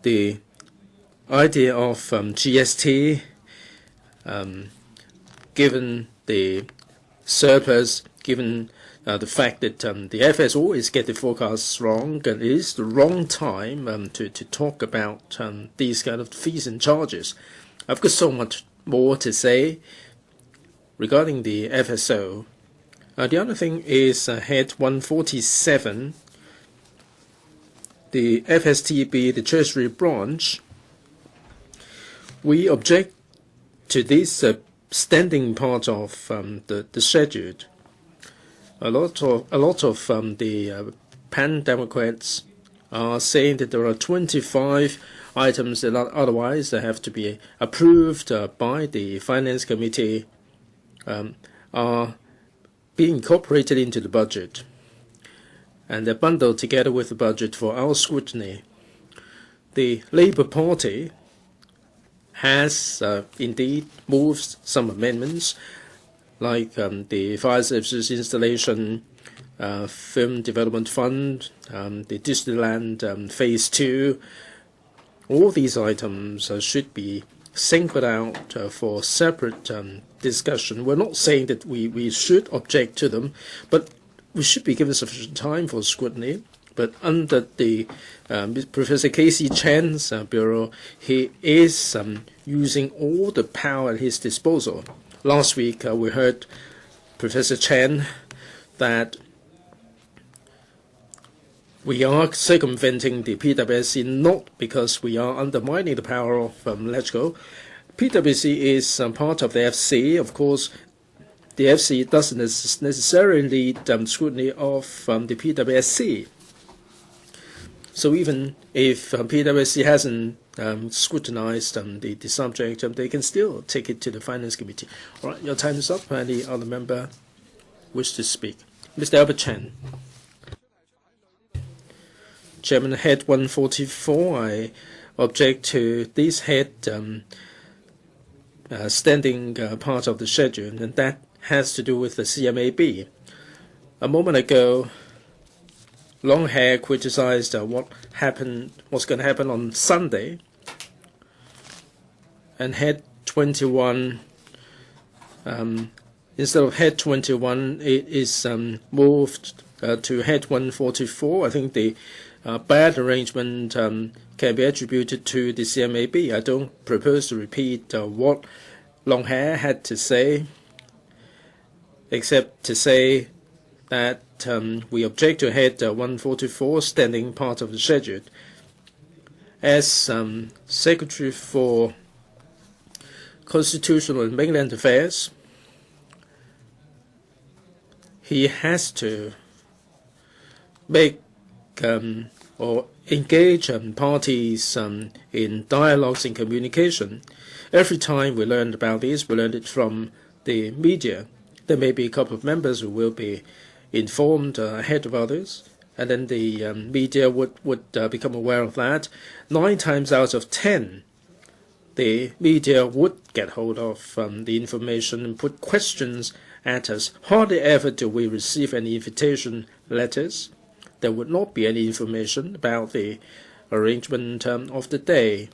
the idea of GST, given the surplus, given the fact that the FS always get the forecasts wrong, and it is the wrong time to talk about these kind of fees and charges. I've got so much more to say regarding the FSO. The other thing is Head 147, the FSTB, the Treasury branch. We object to this standing part of the schedule. A lot of the pan-Democrats are saying that there are 25 items that otherwise they have to be approved by the Finance Committee, are being incorporated into the budget, and they're bundled together with the budget for our scrutiny. The Labour Party has indeed moved some amendments, like the Fire Services Installation Film Development Fund, the Disneyland Phase 2. All these items should be singled out for separate discussion. We're not saying that we should object to them, but we should be given sufficient time for scrutiny. But under the Professor Chi-chun's bureau, he is using all the power at his disposal. Last week, we heard Professor Chen that we are circumventing the PwC not because we are undermining the power of LegCo. PwC is part of the FC. Of course, the FC doesn't necessarily need scrutiny of the PwC. So even if PwC hasn't scrutinized the subject, they can still take it to the Finance Committee. All right, your time is up. Any other member wish to speak? Mr. Albert Chen. Chairman, Head 144, I object to this head standing part of the schedule, and that has to do with the CMAB. A moment ago, Longhair criticized what's going to happen on Sunday, and Head 21, instead of Head 21, it is moved to Head 144. I think the bad arrangement can be attributed to the CMAB. I don't propose to repeat what Longhair had to say, except to say that we object to Head 144, standing part of the schedule. As Secretary for Constitutional and Mainland Affairs, he has to make or engage parties in dialogues and communication. Every time we learned about this, we learned it from the media. There may be a couple of members who will be informed ahead of others, and then the media would become aware of that. 9 times out of 10, the media would get hold of the information and put questions at us. Hardly ever do we receive any invitation letters. There would not be any information about the arrangement of the day.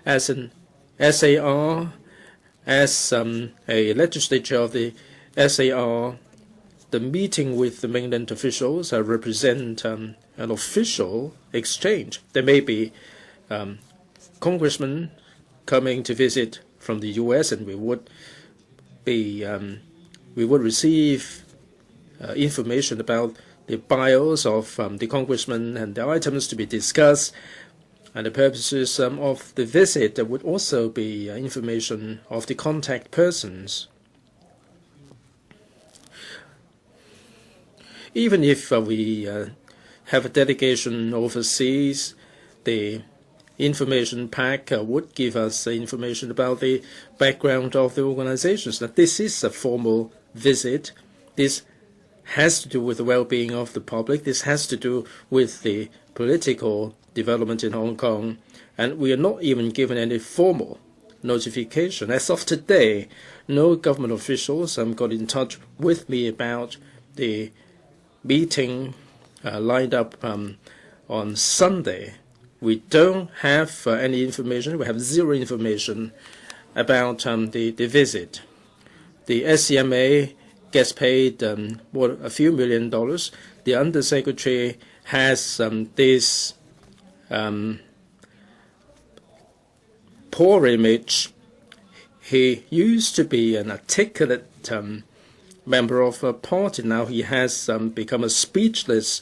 As an SAR, as a legislature of the SAR, the meeting with the mainland officials represent an official exchange. There may be congressmen coming to visit from the U.S., and we would receive information about the bios of the congressmen and the items to be discussed, and the purposes of the visit. There would also be information of the contact persons. Even if we have a delegation overseas, the information pack would give us information about the background of the organizations. Now, this is a formal visit. This has to do with the well-being of the public. This has to do with the political development in Hong Kong. And we are not even given any formal notification. As of today, no government officials got in touch with me about the meeting lined up on Sunday we don't have any information. We have zero information about the visit. The SCMA gets paid a few $1 million. The Undersecretary has this poor image. He used to be an articulate member of a party. Now he has become a speechless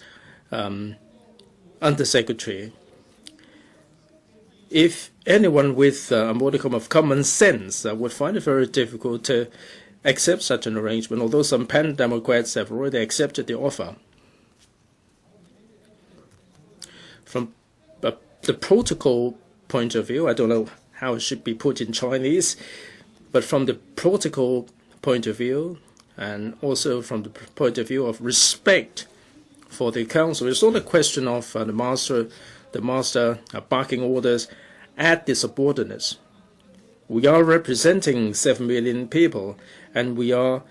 Undersecretary. If anyone with a modicum of common sense would find it very difficult to accept such an arrangement, although some pan-Democrats have already accepted the offer. From the protocol point of view, I don't know how it should be put in Chinese, but from the protocol point of view, and also from the point of view of respect for the council, it's not a question of the master barking orders at the subordinates. We are representing 7 million people, and we are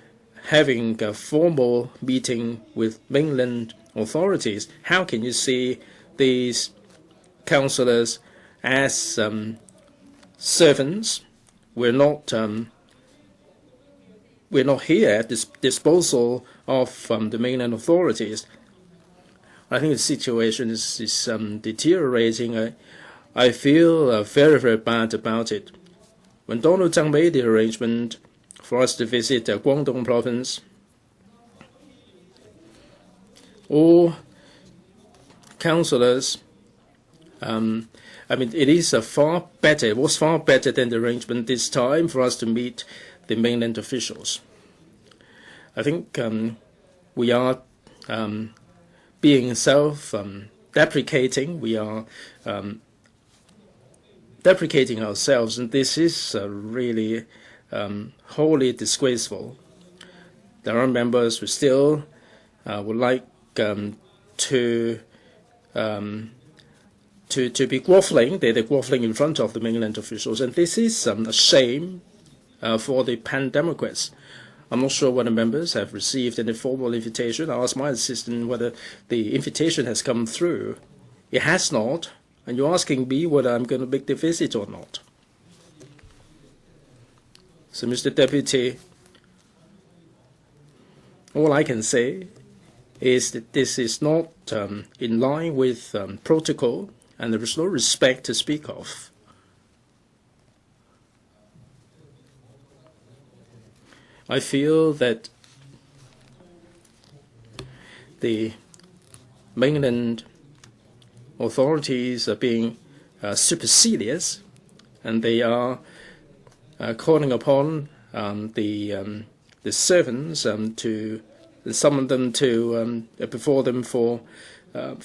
having a formal meeting with mainland authorities. How can you see these councillors as servants? We're not here at the disposal of the mainland authorities. I think the situation is deteriorating. I feel very, very bad about it. When Donald Tsang made the arrangement for us to visit Guangdong province, all councillors, it was far better than the arrangement this time for us to meet the mainland officials. I think we are being self-deprecating. We are deprecating ourselves, and this is really wholly disgraceful. There are members who still would like to be groveling. They're groveling in front of the mainland officials, and this is a shame for the pan-Democrats. I'm not sure whether members have received any formal invitation. I asked my assistant whether the invitation has come through. It has not, and you're asking me whether I'm going to make the visit or not. So, Mr. Deputy, all I can say is that this is not in line with protocol, and there is no respect to speak of. I feel that the mainland authorities are being supercilious, and they are calling upon the servants to summon them to before them for a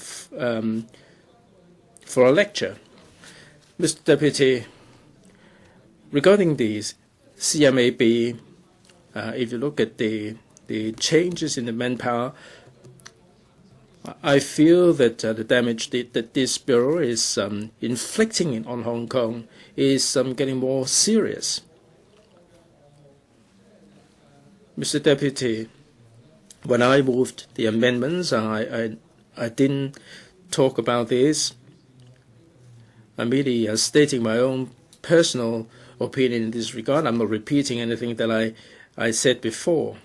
lecture. Mr. Deputy, regarding the CMAB, if you look at the changes in the manpower, I feel that the damage that this bureau is inflicting on Hong Kong is getting more serious. Mr. Deputy, when I moved the amendments, I didn't talk about this. I'm merely stating my own personal opinion in this regard. I'm not repeating anything that I said before.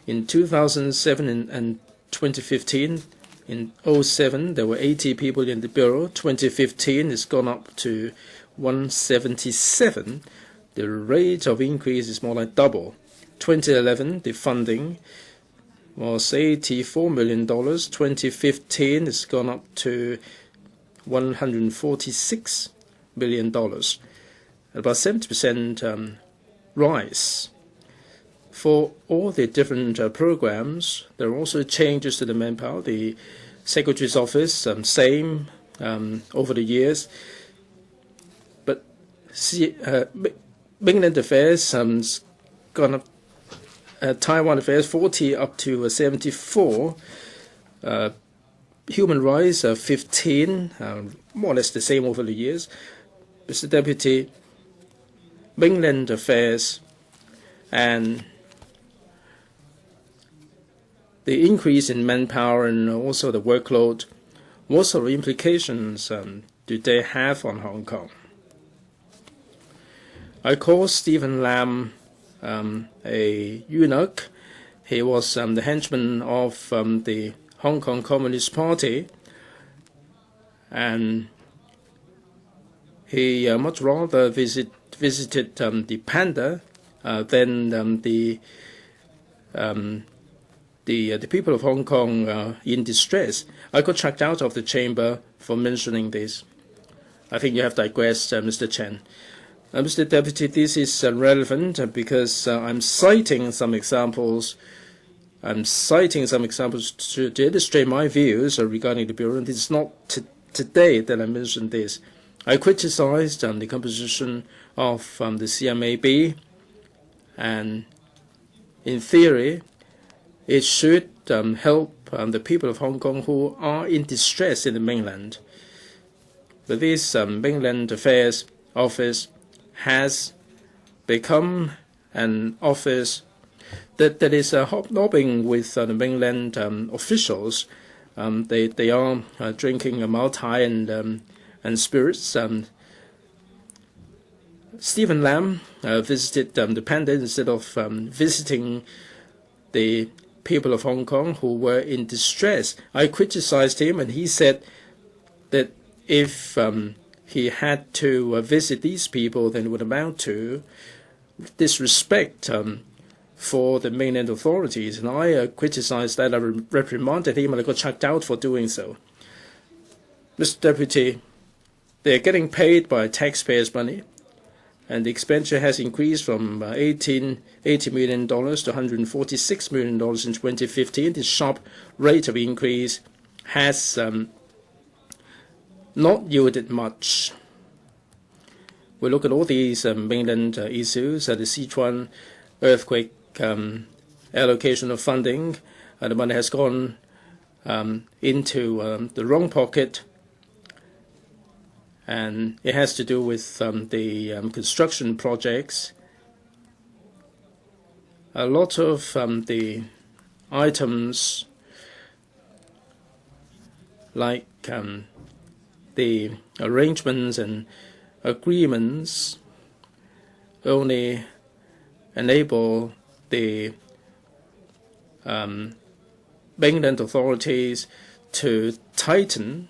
In 2007 and 2015, in 2007, there were 80 people in the bureau. 2015, it's gone up to 177. The rate of increase is more like double. 2011, the funding was $84 million. 2015, it's gone up to $146 million. About 70% rise. For all the different programs, there are also changes to the manpower. The Secretary's office, same over the years. But mainland affairs gone up. Taiwan affairs 40 up to 74. Human rights 15, more or less the same over the years. Mr. Deputy, mainland affairs and the increase in manpower and also the workload what sort of implications do they have on Hong Kong? I call Stephen Lam a eunuch. He was the henchman of the Hong Kong Communist Party, and he much rather visited the panda than the people of Hong Kong in distress. I got chucked out of the chamber for mentioning this. I think you have digressed, Mr. Chen. Mr. Deputy, this is relevant because I'm citing some examples. To illustrate my views regarding the Bureau. And it's not today that I mentioned this. I criticized the composition of the CMAB, and in theory, it should help the people of Hong Kong who are in distress in the mainland. But this Mainland Affairs Office has become an office that is hobnobbing with the mainland officials. They are drinking Maltai and spirits. Stephen Lam visited the panda instead of visiting the people of Hong Kong who were in distress. I criticized him, and he said that if he had to visit these people, then it would amount to disrespect for the mainland authorities. And I criticized that. I reprimanded him, and I got chucked out for doing so. Mr. Deputy, they're getting paid by taxpayers' money, and the expenditure has increased from $80 million to $146 million in 2015. This sharp rate of increase has not yielded much. We look at all these mainland issues, the Chi-chuen earthquake allocation of funding, the money has gone into the wrong pocket, and it has to do with the construction projects. A lot of the items, like the arrangements and agreements, only enable the mainland authorities to tighten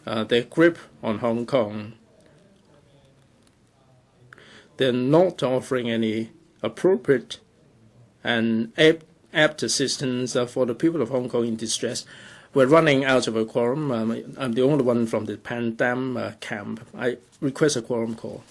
their grip on Hong Kong. They're not offering any appropriate and apt assistance for the people of Hong Kong in distress. We're running out of a quorum. I'm the only one from the Pan Dam camp. I request a quorum call.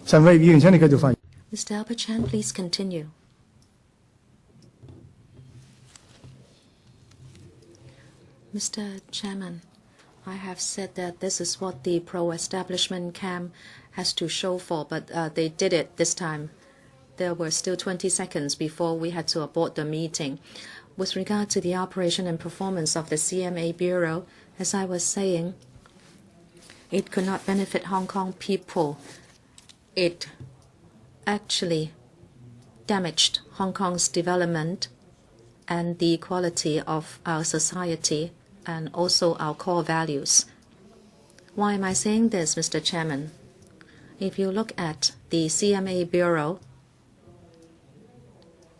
陳偉業議員，請你繼續發言。Mr. Albert Chan, please continue. Mr. Chairman, I have said that this is what the pro-establishment camp has to show for, but they did it this time. There were still 20 seconds before we had to abort the meeting. With regard to the operation and performance of the CMA Bureau, as I was saying, it could not benefit Hong Kong people. It actually damaged Hong Kong's development and the quality of our society and also our core values. Why am I saying this, Mr. Chairman? If you look at the CMA Bureau,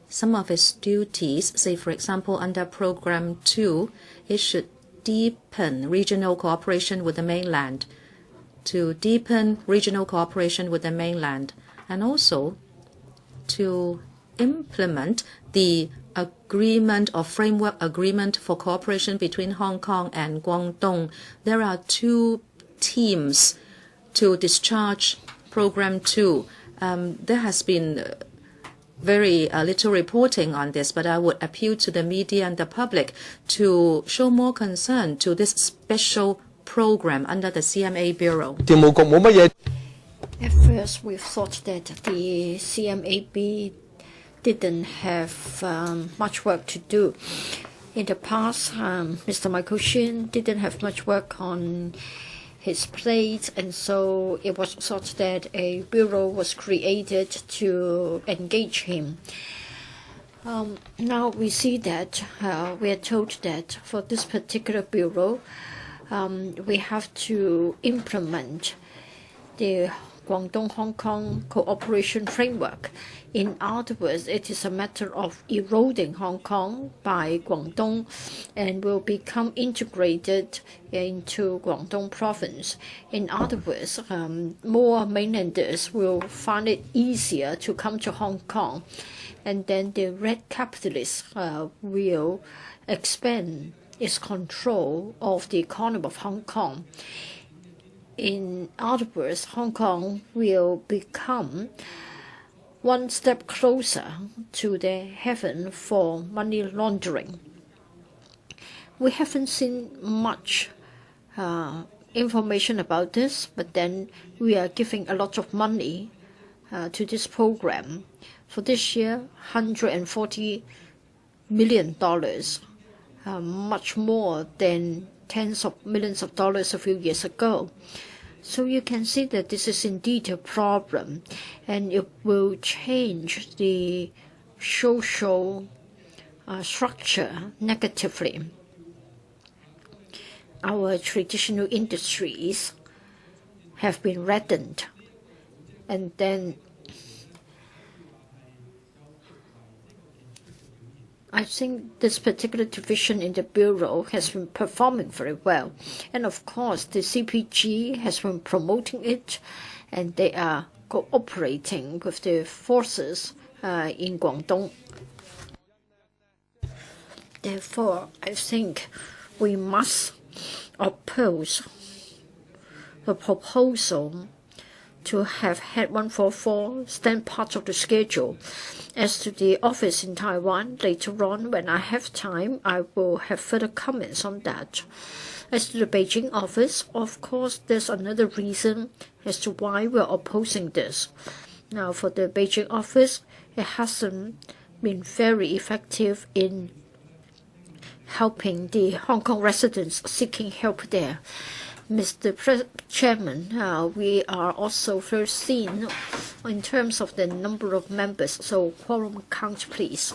some of its duties, say for example under Program 2, it should deepen regional cooperation with the mainland, to deepen regional cooperation with the mainland, and also to implement the agreement or framework agreement for cooperation between Hong Kong and Guangdong. There are two teams to discharge Program 2. There has been very little reporting on this, but I would appeal to the media and the public to show more concern to this special program under the CMA Bureau. At first, we thought that the CMAB didn't have much work to do. In the past, Mr. Michael Shin didn't have much work on his plate, and so it was thought that a bureau was created to engage him. Now we see that we are told that for this particular bureau, we have to implement the Guangdong-Hong Kong cooperation framework. In other words, it is a matter of eroding Hong Kong by Guangdong and will become integrated into Guangdong province. In other words, more mainlanders will find it easier to come to Hong Kong, and then the red capitalists will expand its control of the economy of Hong Kong. In other words, Hong Kong will become one step closer to the heaven for money laundering. We haven't seen much information about this, but then we are giving a lot of money to this program. For this year, $140 million, much more than tens of millions of dollars a few years ago. So you can see that this is indeed a problem, and it will change the social structure negatively. Our traditional industries have been reddened, and then I think this particular division in the Bureau has been performing very well. And of course, the CPG has been promoting it, and they are cooperating with the forces in Guangdong. Therefore, I think we must oppose the proposal to have Head 144 stand part of the schedule. As to the office in Taiwan, later on, when I have time, I will have further comments on that. As to the Beijing office, of course, there's another reason as to why we're opposing this. Now, for the Beijing office, it hasn't been very effective in helping the Hong Kong residents seeking help there. Mr. Chairman, we are also first seen in terms of the number of members, so quorum count, please.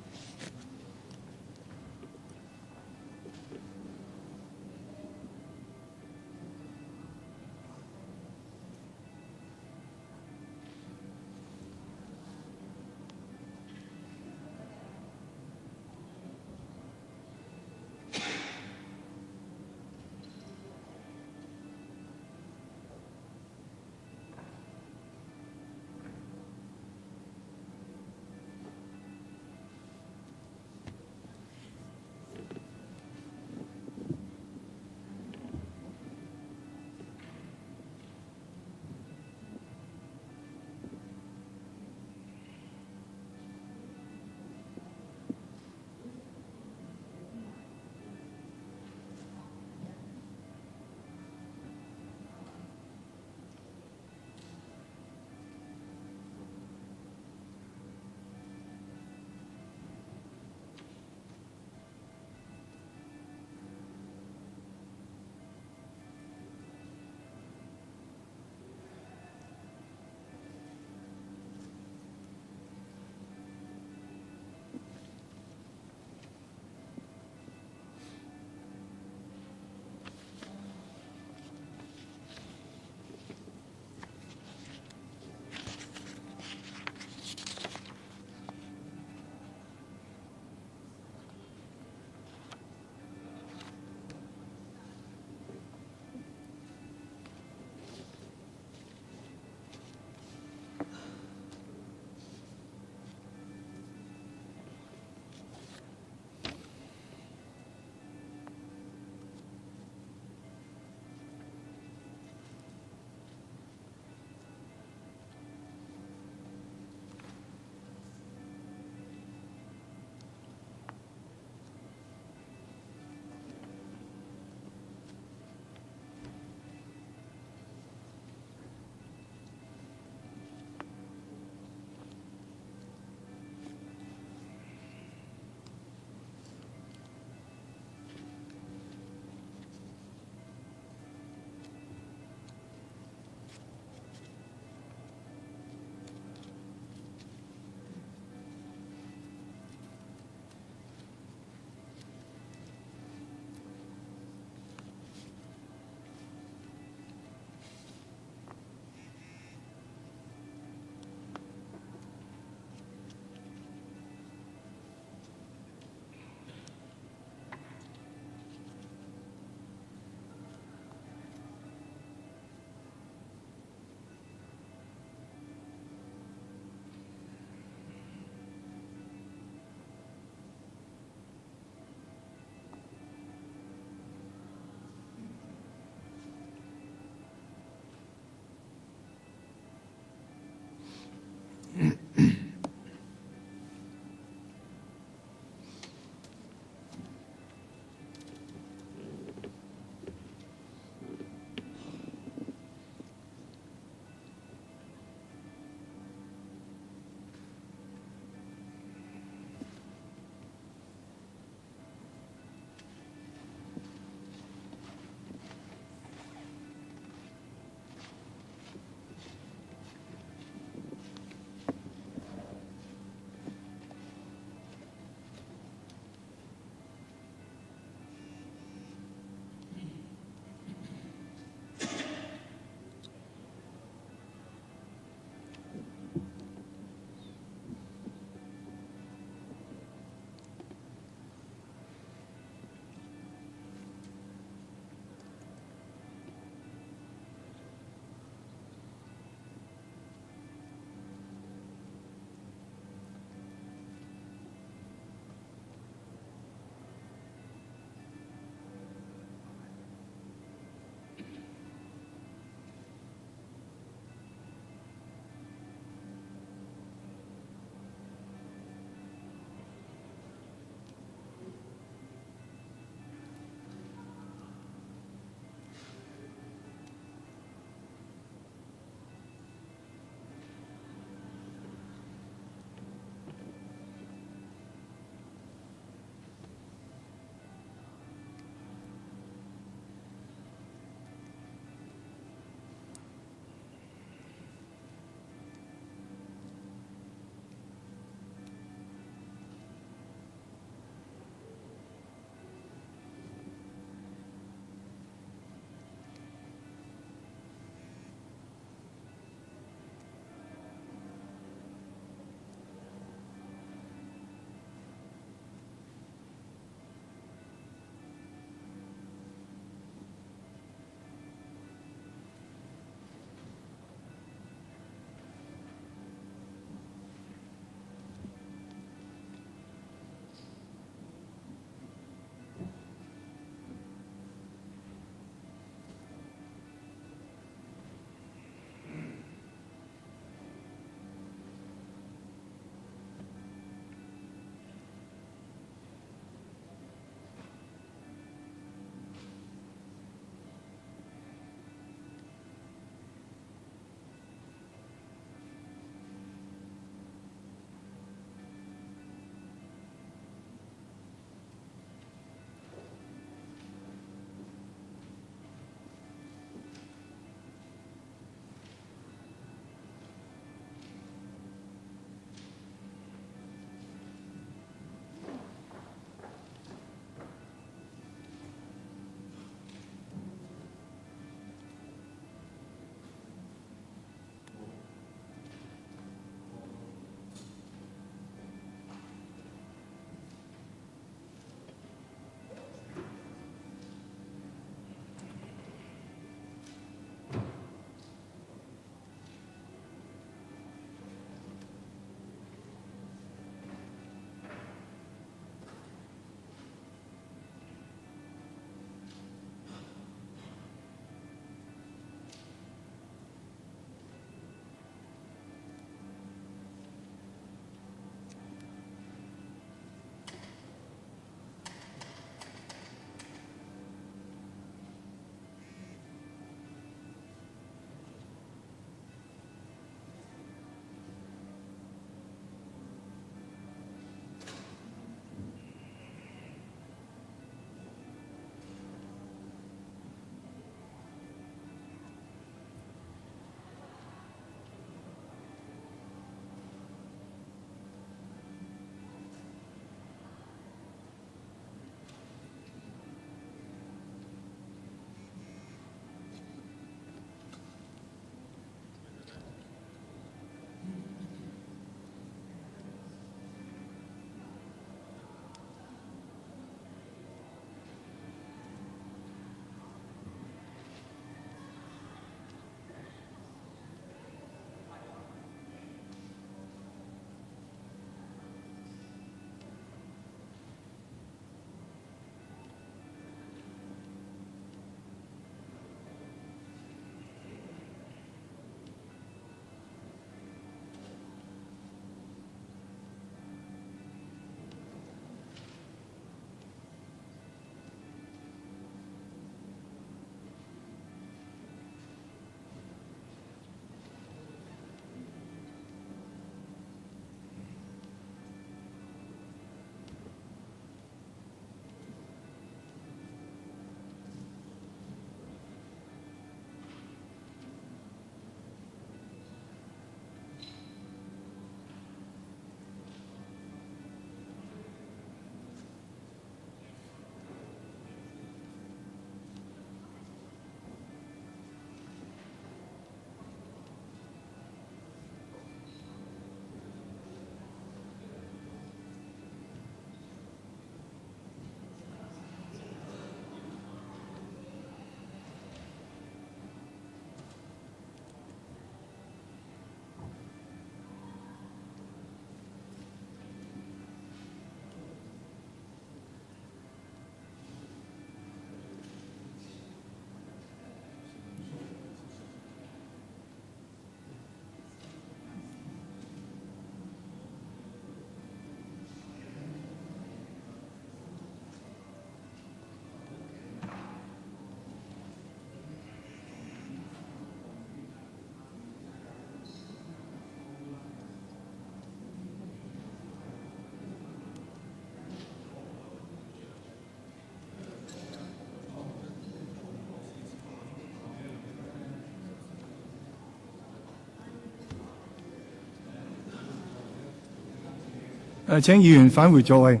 請議員返回座位。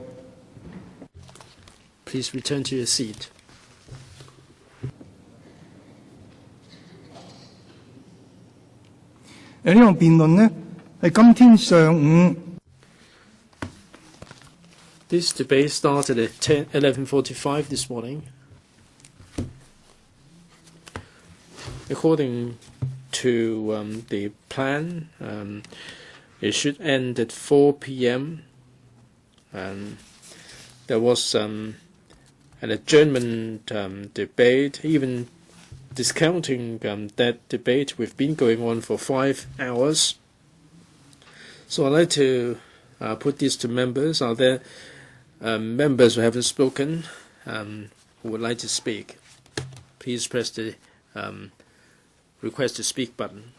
Please return to your seat. 呢項辯論呢，係今天上午。This debate started at 11:45 this morning. According to the plan, it should end at 4 p.m. There was an adjournment debate. Even discounting that debate, we've been going on for 5 hours. So I'd like to put this to members. Are there members who haven't spoken who would like to speak? Please press the request to speak button.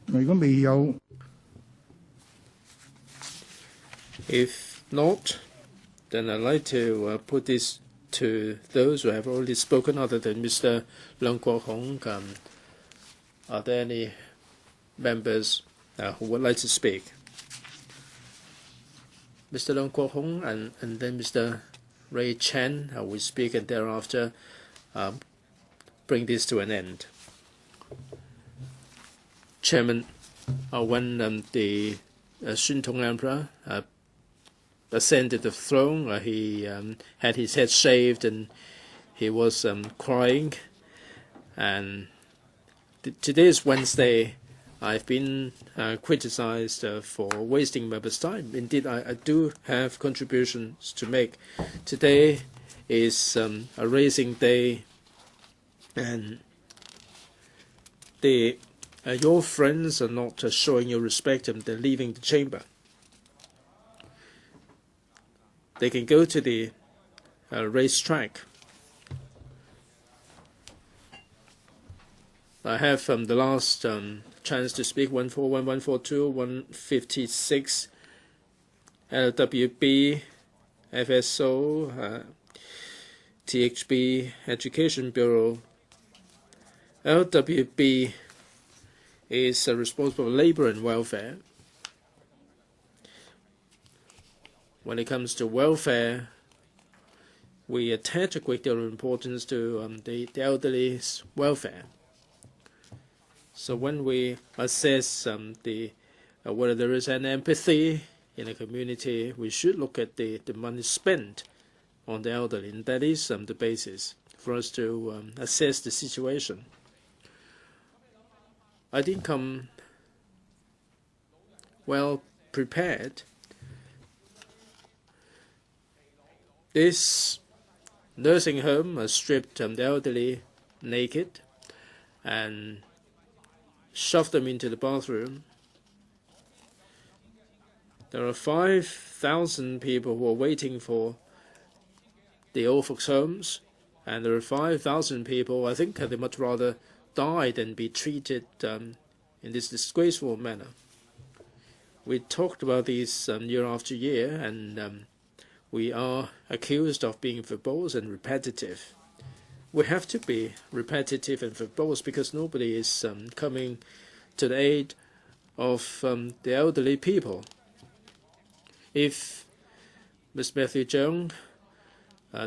如果未有， If not, then I'd like to put this to those who have already spoken other than Mr. Kwok-hung. Are there any members who would like to speak? Mr. Kwok-hung and then Mr. Ray Chen will speak, and thereafter bring this to an end. Chairman, when the Shintong Emperor ascended the throne, he had his head shaved and he was crying. And today is Wednesday. I've been criticized for wasting members' time. Indeed, I do have contributions to make. Today is a raising day, and your friends are not showing you respect, and they're leaving the chamber. They can go to the racetrack. I have the last chance to speak. 141, 142, 156, LWB, FSO, THB, Education Bureau. LWB is responsible for labor and welfare. When it comes to welfare, we attach a great deal of importance to the elderly's welfare. So when we assess whether there is an empathy in a community, we should look at the money spent on the elderly, and that is the basis for us to assess the situation. I didn't come well prepared. This nursing home stripped the elderly naked and shoved them into the bathroom. There are 5,000 people who are waiting for the old folks' homes, and there are 5,000 people, I think they much rather die than be treated in this disgraceful manner. We talked about these year after year, and we are accused of being verbose and repetitive. We have to be repetitive and verbose because nobody is coming to the aid of the elderly people. If Ms. Matthew Chung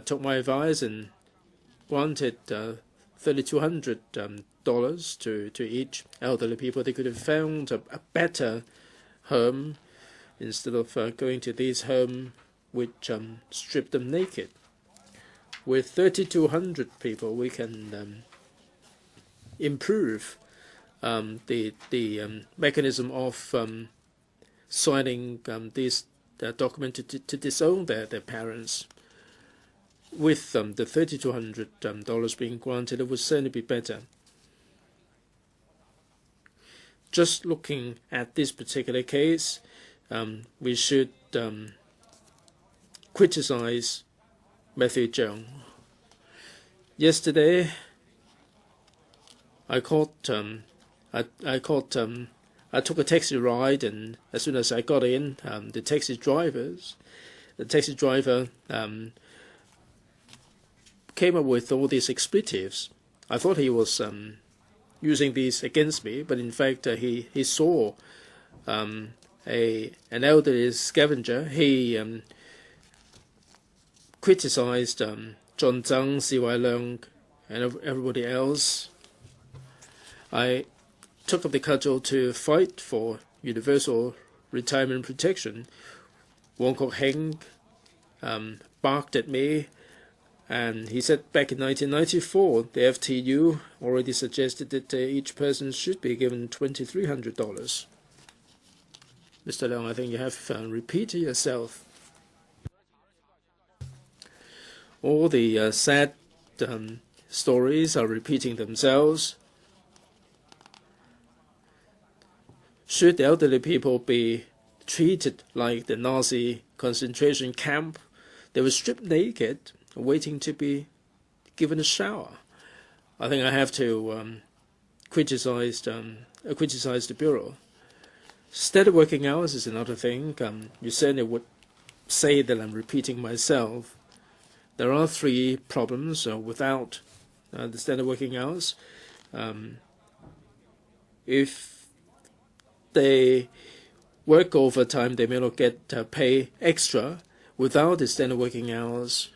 took my advice and granted $3,200 to each elderly people, they could have found a better home instead of going to these homes which strip them naked. With 3,200 people, we can improve the mechanism of signing this document to disown their parents. With the $3,200 being granted, it would certainly be better. Just looking at this particular case, we should criticize Matthew Chung. Yesterday, I took a taxi ride, and as soon as I got in, the taxi driver came up with all these expletives. I thought he was using these against me, but in fact he saw an elderly scavenger. He criticized John Zhang, C.Y. Leung, and everybody else. I took up the cudgel to fight for universal retirement protection. Kwok-hung barked at me, and he said back in 1994 the FTU already suggested that each person should be given $2,300. Mr. Leung, I think you have repeated yourself. All the sad stories are repeating themselves. Should the elderly people be treated like the Nazi concentration camp? They were stripped naked, waiting to be given a shower. I think I have to criticize the Bureau. Steady working hours is another thing. You certainly would say that I'm repeating myself. There are three problems without the standard working hours. If they work overtime, they may not get pay extra. Without the standard working hours,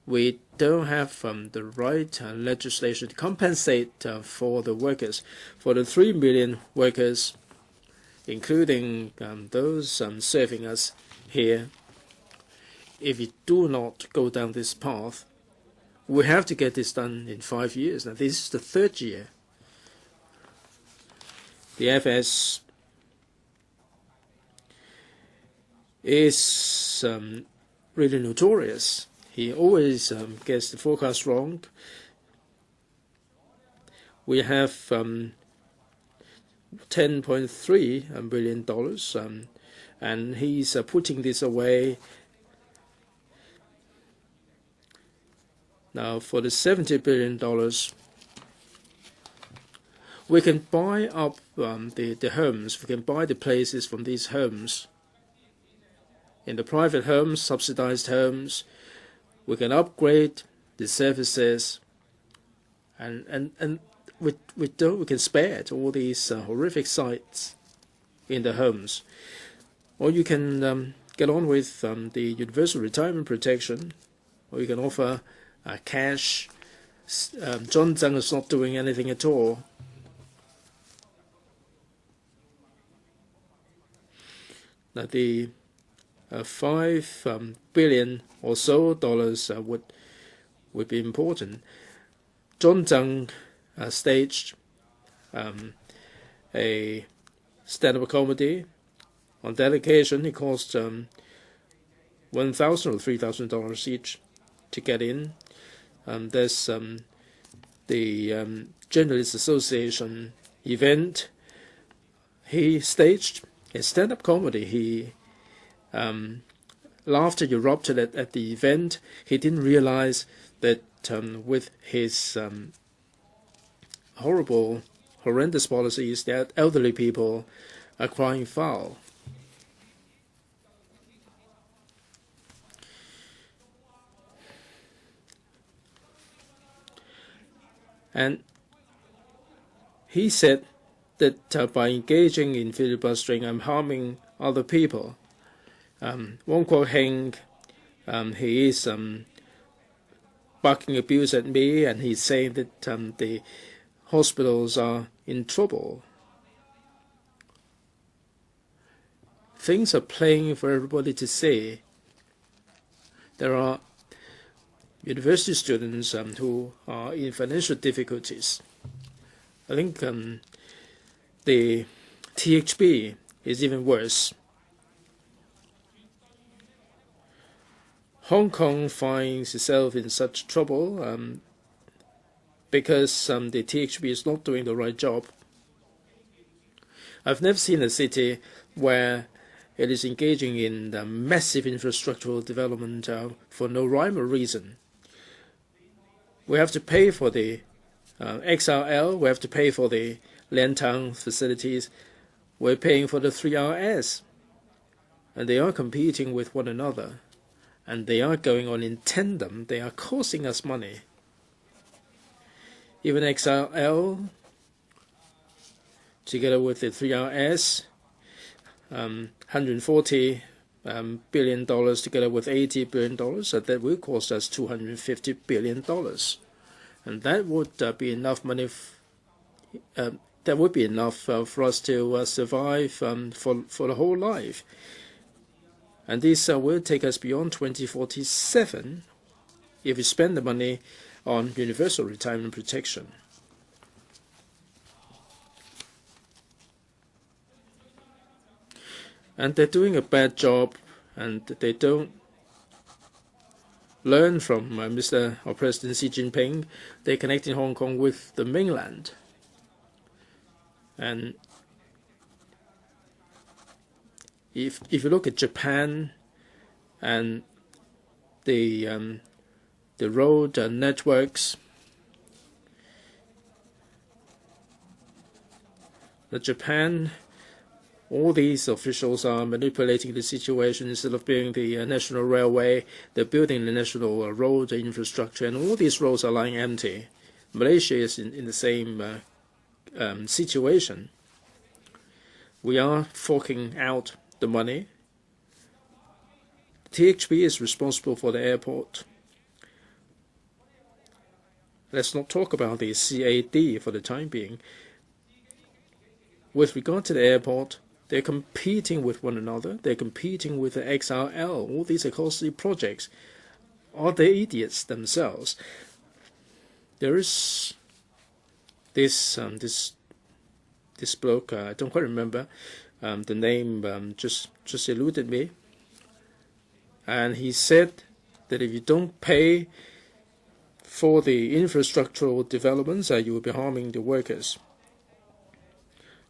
we don't have the right legislation to compensate for the workers. For the 3 million workers, including those serving us here, if we do not go down this path, we have to get this done in 5 years. Now, this is the third year. The FS is really notorious. He always gets the forecast wrong. We have $10.3 billion, and he's putting this away. Now, for the $70 billion, we can buy up the homes. We can buy the places from these homes. In the private homes, subsidized homes, we can upgrade the services, and we can spare all these horrific sites in the homes. Or you can get on with the universal retirement protection, or you can offer cash. John Zhang is not doing anything at all. Now the $5 billion or so would be important. John Zhang staged a stand-up comedy. On that occasion, it cost $1,000 or $3,000 each to get in. There's the Journalists Association event. He staged a stand-up comedy. He laughter erupted at the event. He didn't realize that with his horrendous policies, that elderly people are crying foul. And he said that by engaging in filibustering, I'm harming other people. Kwok-hung, he is barking abuse at me, and he's saying that the hospitals are in trouble. Things are playing for everybody to see. There are university students who are in financial difficulties. I think the THB is even worse. Hong Kong finds itself in such trouble because the THB is not doing the right job. I've never seen a city where it is engaging in massive infrastructural development for no rhyme or reason. We have to pay for the XRL, we have to pay for the Lantang facilities, we're paying for the 3RS. And they are competing with one another. And they are going on in tandem. They are costing us money. Even XRL, together with the 3RS, $140 billion together with $80 billion, so that will cost us $250 billion. And that would be enough money. That would be enough for us to survive for the whole life. And this will take us beyond 2047 if we spend the money on universal retirement protection. And they're doing a bad job, and they don't learn from Mr. or President Xi Jinping. They're connecting Hong Kong with the mainland. And if you look at Japan and the road networks, Japan, all these officials are manipulating the situation. Instead of building the national railway, they're building the national road infrastructure, and all these roads are lying empty. Malaysia is in the same situation. We are forking out the money. THB is responsible for the airport. Let's not talk about the CAD for the time being. With regard to the airport, they're competing with one another. They're competing with the XRL. All these are costly projects. Are they idiots themselves? There is this bloke. I don't quite remember the name. Just eluded me. And he said that if you don't pay for the infrastructural developments, you will be harming the workers.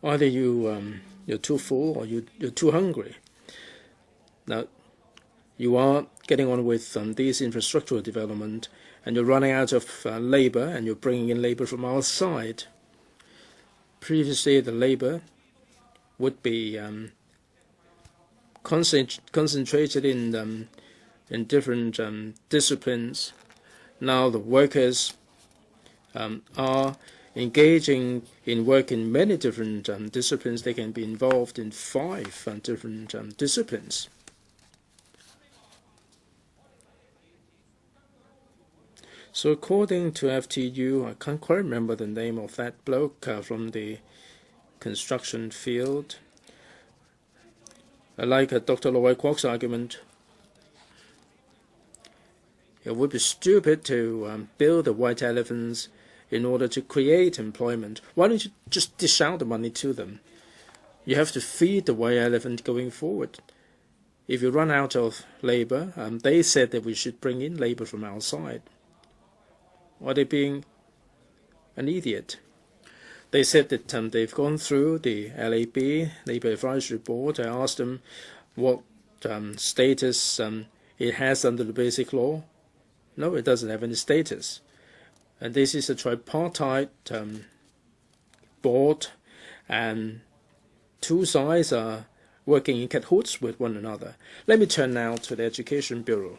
Either you're too full or you're too hungry. Now, you are getting on with this infrastructural development, and you're running out of labor, and you're bringing in labor from outside. Previously, the labor would be concentrated in different disciplines. Now the workers are engaging in work in many different disciplines. They can be involved in 5 different disciplines. So according to FTU, I can't quite remember the name of that bloke from the construction field. I like Dr. Loy Kwok's argument. It would be stupid to build the white elephants in order to create employment. Why don't you just dish out the money to them? You have to feed the white elephant going forward. If you run out of labor, they said that we should bring in labor from outside. Are they being an idiot? They said that they've gone through the LAB, Labor Advisory Board. I asked them what status it has under the Basic Law. No, it doesn't have any status. And this is a tripartite board, and 2 sides are working in cahoots with one another. Let me turn now to the Education Bureau.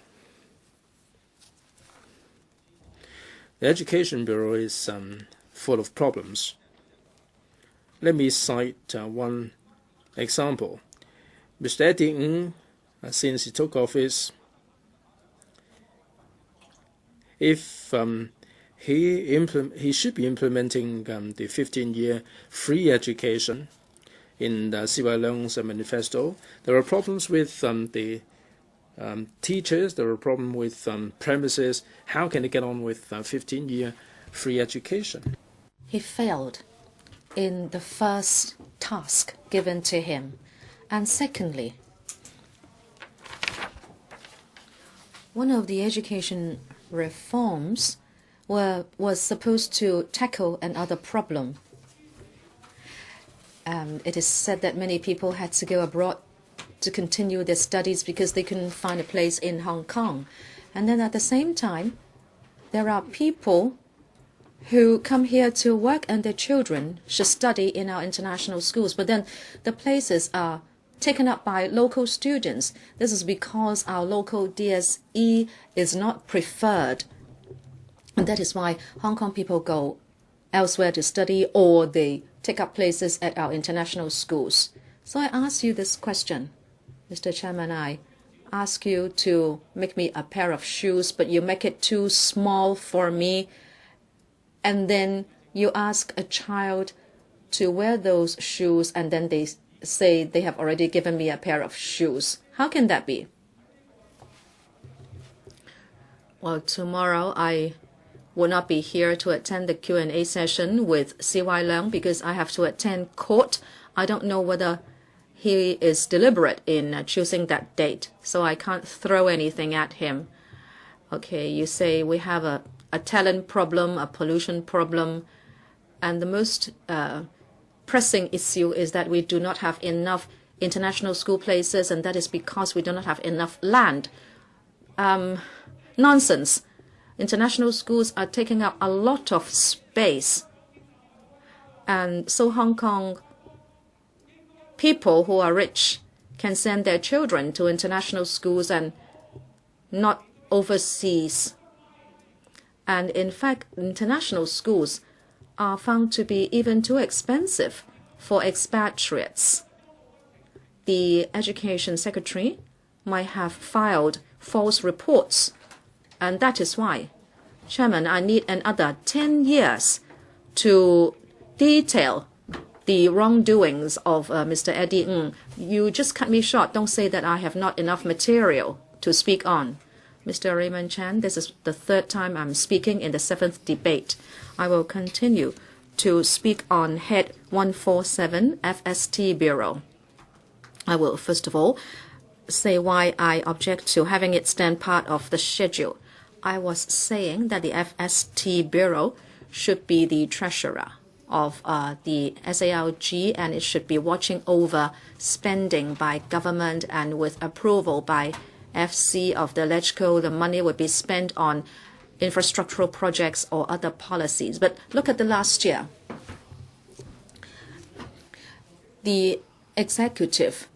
The Education Bureau is full of problems. Let me cite one example. Mr. Eddie Ng, since he took office, if he should be implementing the 15-year free education in CY Leung's manifesto. There are problems with the teachers. There are problems with premises. How can they get on with 15-year free education? He failed in the first task given to him. And secondly, one of the education reforms was supposed to tackle another problem. It is said that many people had to go abroad to continue their studies because they couldn't find a place in Hong Kong. And then at the same time, there are people who come here to work and their children should study in our international schools. But then the places are taken up by local students. This is because our local DSE is not preferred. And that is why Hong Kong people go elsewhere to study, or they take up places at our international schools. So I ask you this question, Mr. Chairman. I ask you to make me a pair of shoes, but you make it too small for me, and then you ask a child to wear those shoes, and then they say they have already given me a pair of shoes. How can that be? Well, tomorrow I will not be here to attend the Q&A session with C.Y. Leung because I have to attend court. I don't know whether he is deliberate in choosing that date, so I can't throw anything at him. Okay, you say we have a talent problem, a pollution problem, and the most pressing issue is that we do not have enough international school places, and that is because we do not have enough land. Nonsense. International schools are taking up a lot of space. And so Hong Kong people who are rich can send their children to international schools and not overseas. And in fact, international schools are found to be even too expensive for expatriates. The Education Secretary might have filed false reports, and that is why, Chairman, I need another 10 years to detail the wrongdoings of Mr. Eddie Ng. You just cut me short. Don't say that I have not enough material to speak on. Mr. Raymond Chan, this is the third time I'm speaking in the 7th debate. I will continue to speak on Head 147 FST Bureau. I will first of all say why I object to having it stand part of the schedule. I was saying that the FST Bureau should be the treasurer of the SALG, and it should be watching over spending by government, and with approval by FC of the LegCo, the money would be spent on infrastructural projects or other policies. But look at the last year. The executive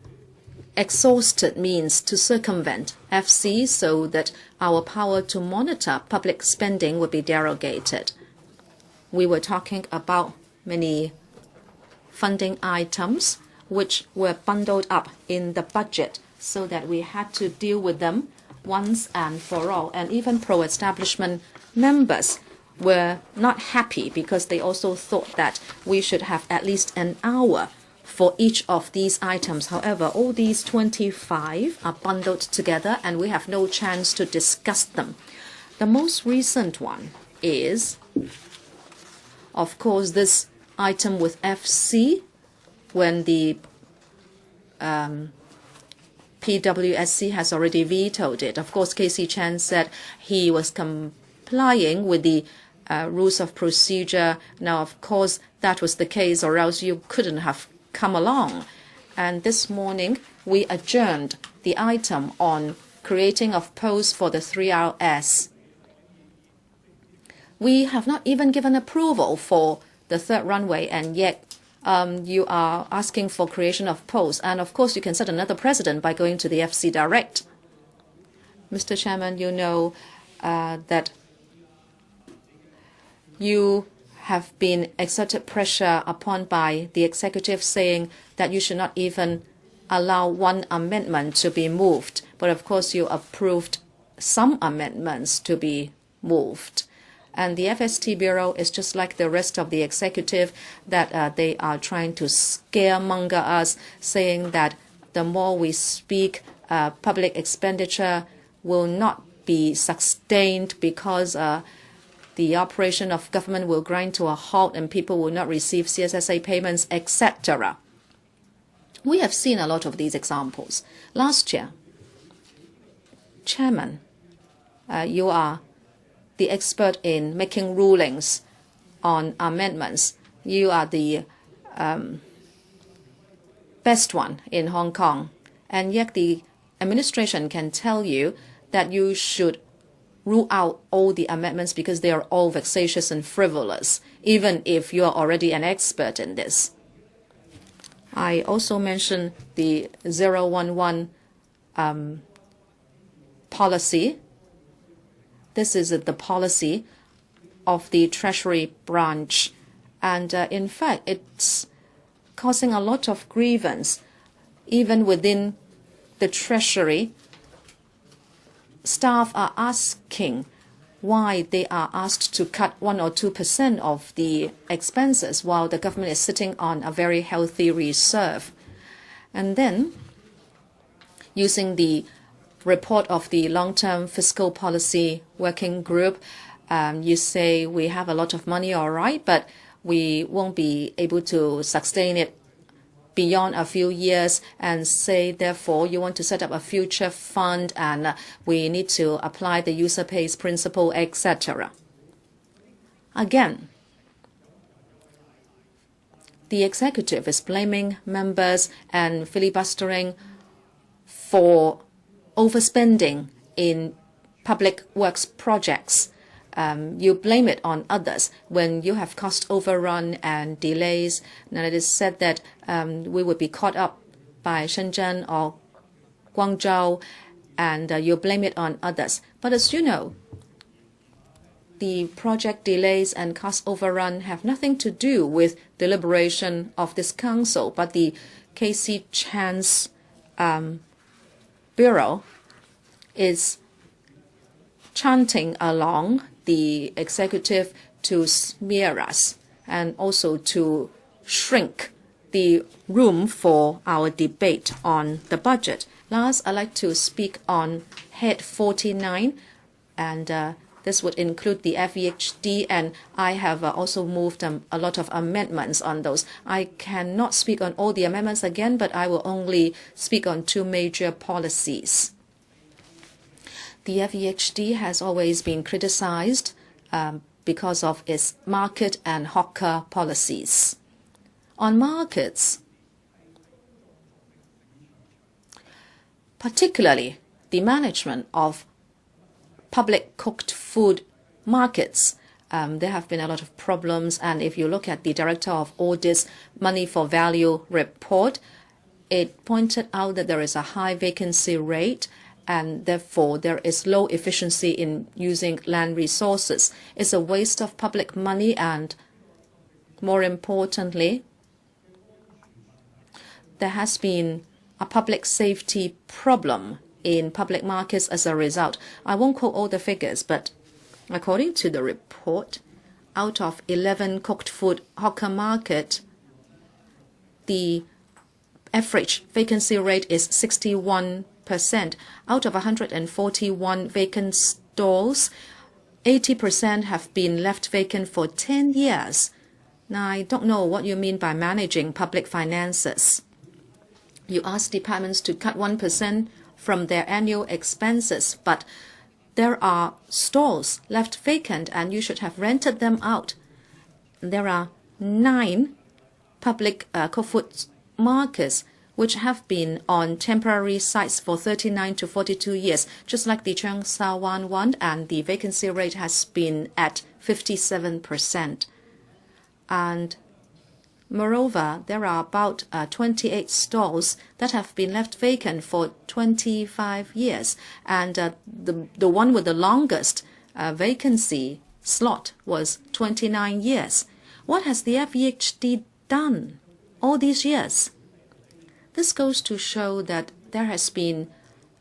exhausted means to circumvent FC so that our power to monitor public spending would be derogated. We were talking about many funding items which were bundled up in the budget so that we had to deal with them once and for all. And even pro-establishment members were not happy because they also thought that we should have at least an hour for each of these items. However, all these 25 are bundled together and we have no chance to discuss them. The most recent one is, of course, this item with FC, when the PWSC has already vetoed it. Of course, Casey Chan said he was complying with the rules of procedure. Now, of course, that was the case, or else you couldn't have come along. And this morning, we adjourned the item on creating of posts for the 3RS. We have not even given approval for the third runway, and yet you are asking for creation of posts. And of course, you can set another precedent by going to the FC direct. Mr. Chairman, you know that you have been exerted pressure upon by the executive saying that you should not even allow one amendment to be moved. But of course, you approved some amendments to be moved. And the FST Bureau is just like the rest of the executive, that they are trying to scaremonger us, saying that the more we speak, public expenditure will not be sustained because the operation of government will grind to a halt and people will not receive CSSA payments, etc. We have seen a lot of these examples. Last year, Chairman, you are the expert in making rulings on amendments. You are the best one in Hong Kong. And yet the administration can tell you that you should rule out all the amendments because they are all vexatious and frivolous, even if you are already an expert in this. I also mentioned the 011 policy. This is the policy of the Treasury branch And in fact, it's causing a lot of grievance. Even within the Treasury, staff are asking why they are asked to cut 1 or 2% of the expenses while the government is sitting on a very healthy reserve. And then, using the report of the long-term fiscal policy working group, you say we have a lot of money, all right, but we won't be able to sustain it beyond a few years, and say, therefore, you want to set up a future fund and we need to apply the user pays principle, etc. Again, the executive is blaming members and filibustering for overspending in public works projects. You blame it on others when you have cost overrun and delays. Now it is said that we would be caught up by Shenzhen or Guangzhou, and you blame it on others. But as you know, the project delays and cost overrun have nothing to do with deliberation of this council, but the Chi-chuen Bureau is chanting along the executive to smear us and also to shrink the room for our debate on the budget. Last, I'd like to speak on Head 49, and this would include the FEHD, and I have also moved a lot of amendments on those. I cannot speak on all the amendments again, but I will only speak on two major policies. The FEHD has always been criticized because of its market and hawker policies. On markets, particularly the management of public cooked food markets, there have been a lot of problems. And if you look at the Director of Audit's Money for Value report, it pointed out that there is a high vacancy rate, and therefore there is low efficiency in using land resources. It's a waste of public money, and more importantly, there has been a public safety problem in public markets as a result. I won't quote all the figures, but according to the report, out of 11 cooked food hawker market, the average vacancy rate is 61%. Out of 141 vacant stalls, 80% have been left vacant for 10 years. Now, I don't know what you mean by managing public finances. You ask departments to cut 1% from their annual expenses, but there are stalls left vacant and you should have rented them out. There are 9 public cooked food markets which have been on temporary sites for 39 to 42 years, just like the Cheung Sa Wan one, and the vacancy rate has been at 57%. And moreover, there are about 28 stalls that have been left vacant for 25 years, and the one with the longest vacancy slot was 29 years. What has the FEHD done all these years? This goes to show that there has been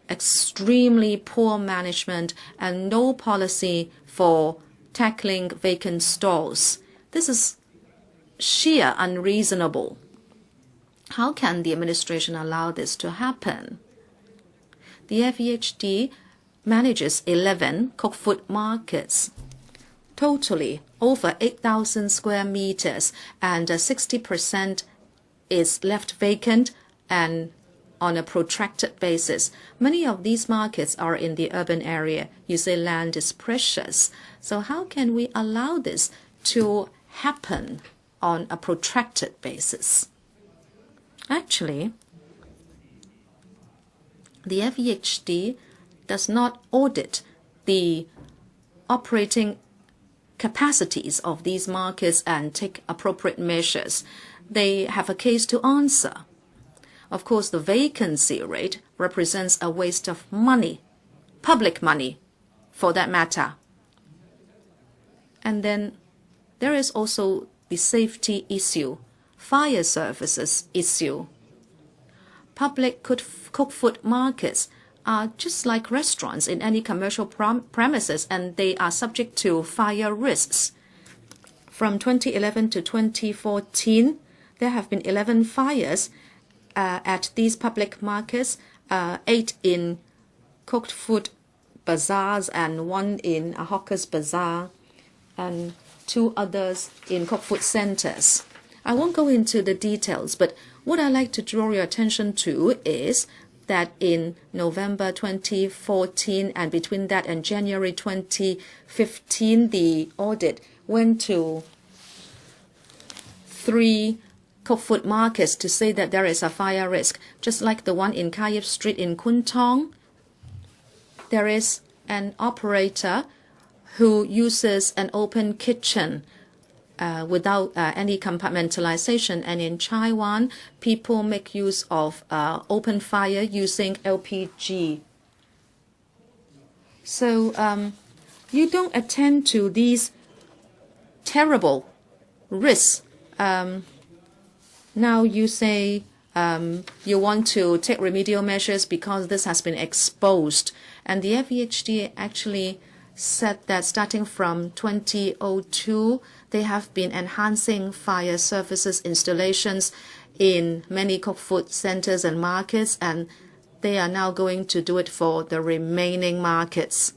extremely poor management and no policy for tackling vacant stalls. This is sheer unreasonable. How can the administration allow this to happen? The FEHD manages 11 cooked food markets, totally over 8,000 square meters, and 60% is left vacant and on a protracted basis. Many of these markets are in the urban area. You say land is precious. So how can we allow this to happen on a protracted basis? Actually, the FEHD does not audit the operating capacities of these markets and take appropriate measures. They have a case to answer. Of course, the vacancy rate represents a waste of money, public money, for that matter. And then there is also the safety issue, fire services issue. Public cooked food markets are just like restaurants in any commercial premises, and they are subject to fire risks. From 2011 to 2014, there have been 11 fires at these public markets, 8 in cooked food bazaars and 1 in a hawker's bazaar, and 2 others in cooked food centers. I won't go into the details, but what I'd like to draw your attention to is that in November 2014 and between that and January 2015, the audit went to 3 cooked food markets to say that there is a fire risk. Just like the one in Wai-yip Street in Kwon Tong, there is an operator who uses an open kitchen without any compartmentalization. And in Chi-chuen, people make use of open fire using LPG. So you don't attend to these terrible risks. Now you say you want to take remedial measures because this has been exposed. And the FEHD actually said that starting from 2002, they have been enhancing fire services installations in many cooked food centers and markets, and they are now going to do it for the remaining markets.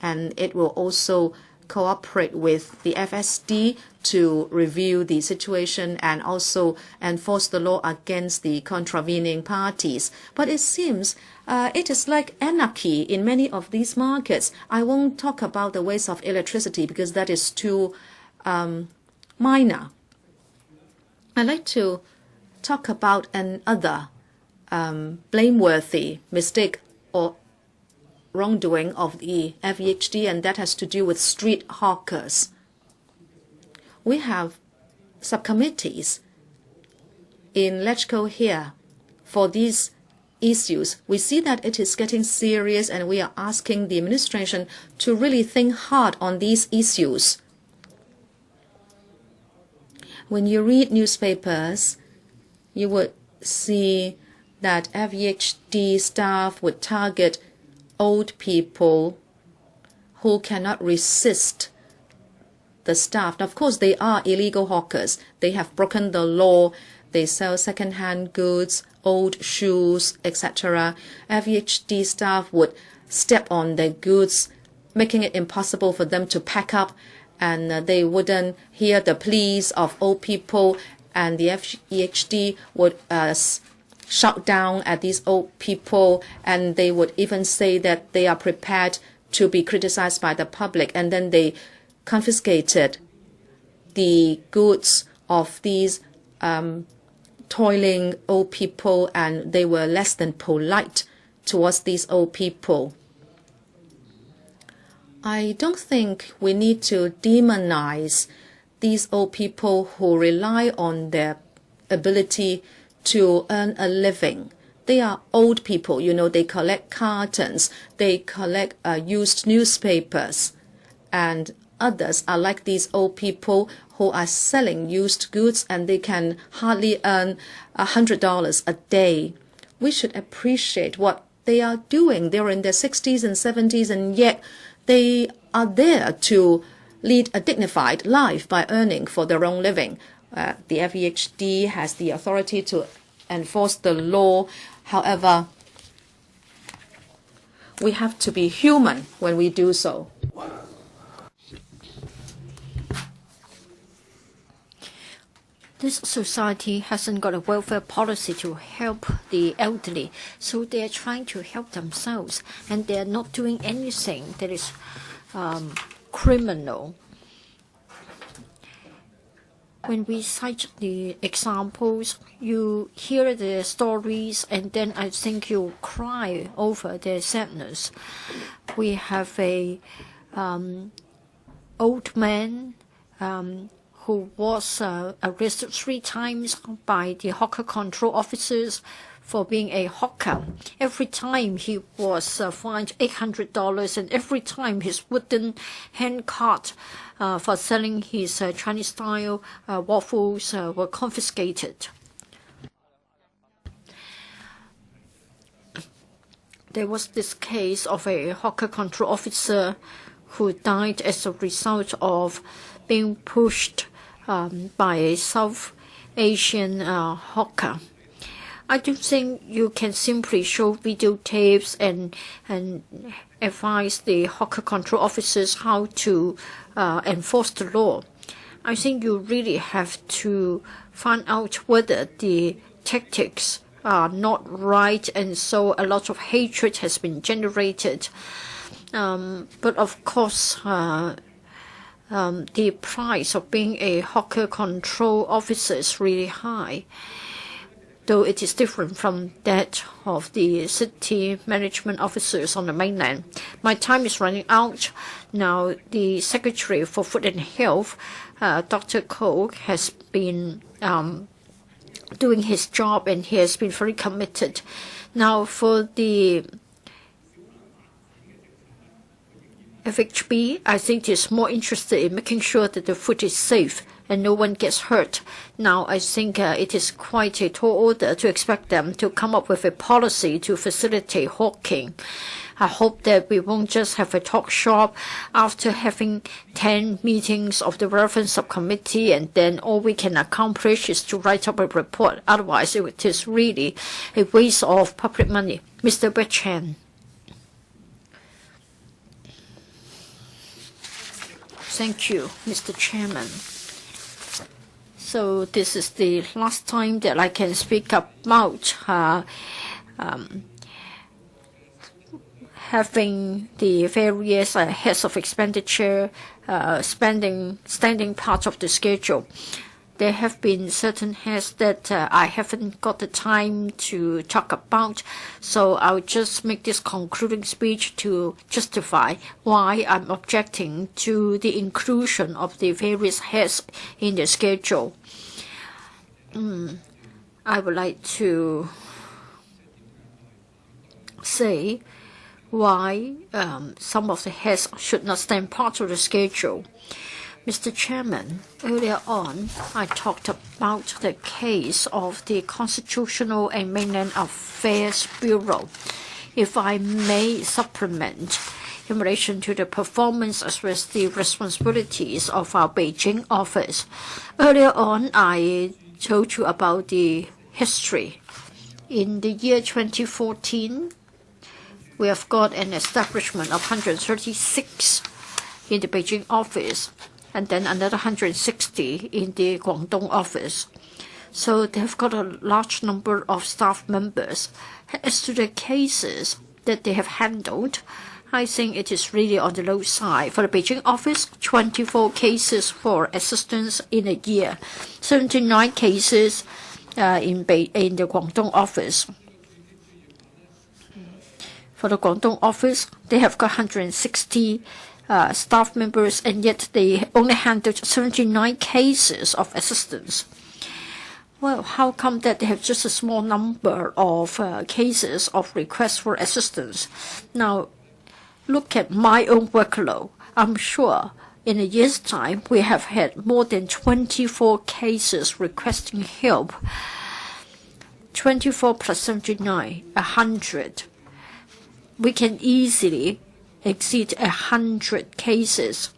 And it will also cooperate with the FSD to review the situation and also enforce the law against the contravening parties. But it seems it is like anarchy in many of these markets. I won't talk about the waste of electricity because that is too minor. I'd like to talk about another blameworthy mistake or wrongdoing of the FEHD, and that has to do with street hawkers. We have subcommittees in LegCo here for these issues. We see that it is getting serious, and we are asking the administration to really think hard on these issues. When you read newspapers, you would see that FEHD staff would target old people who cannot resist the staff. Now, of course, they are illegal hawkers. They have broken the law. They sell second-hand goods, old shoes, etc. FEHD staff would step on their goods, making it impossible for them to pack up, and they wouldn't hear the pleas of old people, and the FEHD would shout down at these old people, and they would even say that they are prepared to be criticized by the public, and then they confiscated the goods of these toiling old people, and they were less than polite towards these old people. I don't think we need to demonize these old people who rely on their ability to earn a living. They are old people, you know, they collect cartons, they collect used newspapers, and others are like these old people who are selling used goods, and they can hardly earn $100 a day. We should appreciate what they are doing. They're in their 60s and 70s, and yet they are there to lead a dignified life by earning for their own living. The FEHD has the authority to enforce the law. However, we have to be human when we do so. This society hasn't got a welfare policy to help the elderly, so they are trying to help themselves, and they are not doing anything that is criminal. When we cite the examples, you hear the stories, and then I think you cry over their sadness. We have a old man who was arrested 3 times by the hawker control officers for being a hawker. Every time he was fined $800, and every time his wooden hand cart for selling his Chinese-style waffles were confiscated. There was this case of a hawker control officer who died as a result of being pushed by a South Asian hawker. I don't think you can simply show videotapes and advise the hawker control officers how to enforce the law. I think you really have to find out whether the tactics are not right, and so a lot of hatred has been generated. But of course, the price of being a hawker control officer is really high, though it is different from that of the city management officers on the mainland. My time is running out. Now, the Secretary for Food and Health, Dr. Kwok, has been doing his job, and he has been very committed. Now, for the FHB, I think is more interested in making sure that the food is safe and no one gets hurt. Now, I think it is quite a tall order to expect them to come up with a policy to facilitate hawking. I hope that we won't just have a talk shop after having 10 meetings of the relevant subcommittee, and then all we can accomplish is to write up a report. Otherwise, it is really a waste of public money. Mr. Berchan. Thank you, Mr. Chairman. So this is the last time that I can speak about having the various heads of expenditure standing part of the schedule. There have been certain heads that I haven't got the time to talk about, so I'll just make this concluding speech to justify why I'm objecting to the inclusion of the various heads in the schedule. I would like to say why some of the heads should not stand part of the schedule. Mr. Chairman, earlier on, I talked about the case of the Constitutional and Mainland Affairs Bureau. If I may supplement in relation to the performance as well as the responsibilities of our Beijing office. Earlier on, I told you about the history. In the year 2014, we have got an establishment of 136 in the Beijing office, and then another 160 in the Guangdong office. So they have got a large number of staff members. As to the cases that they have handled, I think it is really on the low side. For the Beijing office, 24 cases for assistance in a year, 79 cases in the Guangdong office. For the Guangdong office, they have got 160 staff members, and yet they only handled 79 cases of assistance. Well, how come that they have just a small number of cases of requests for assistance? Now, look at my own workload. I'm sure in a year's time, we have had more than 24 cases requesting help. 24 plus 79, 100. We can easily exceed 100 cases.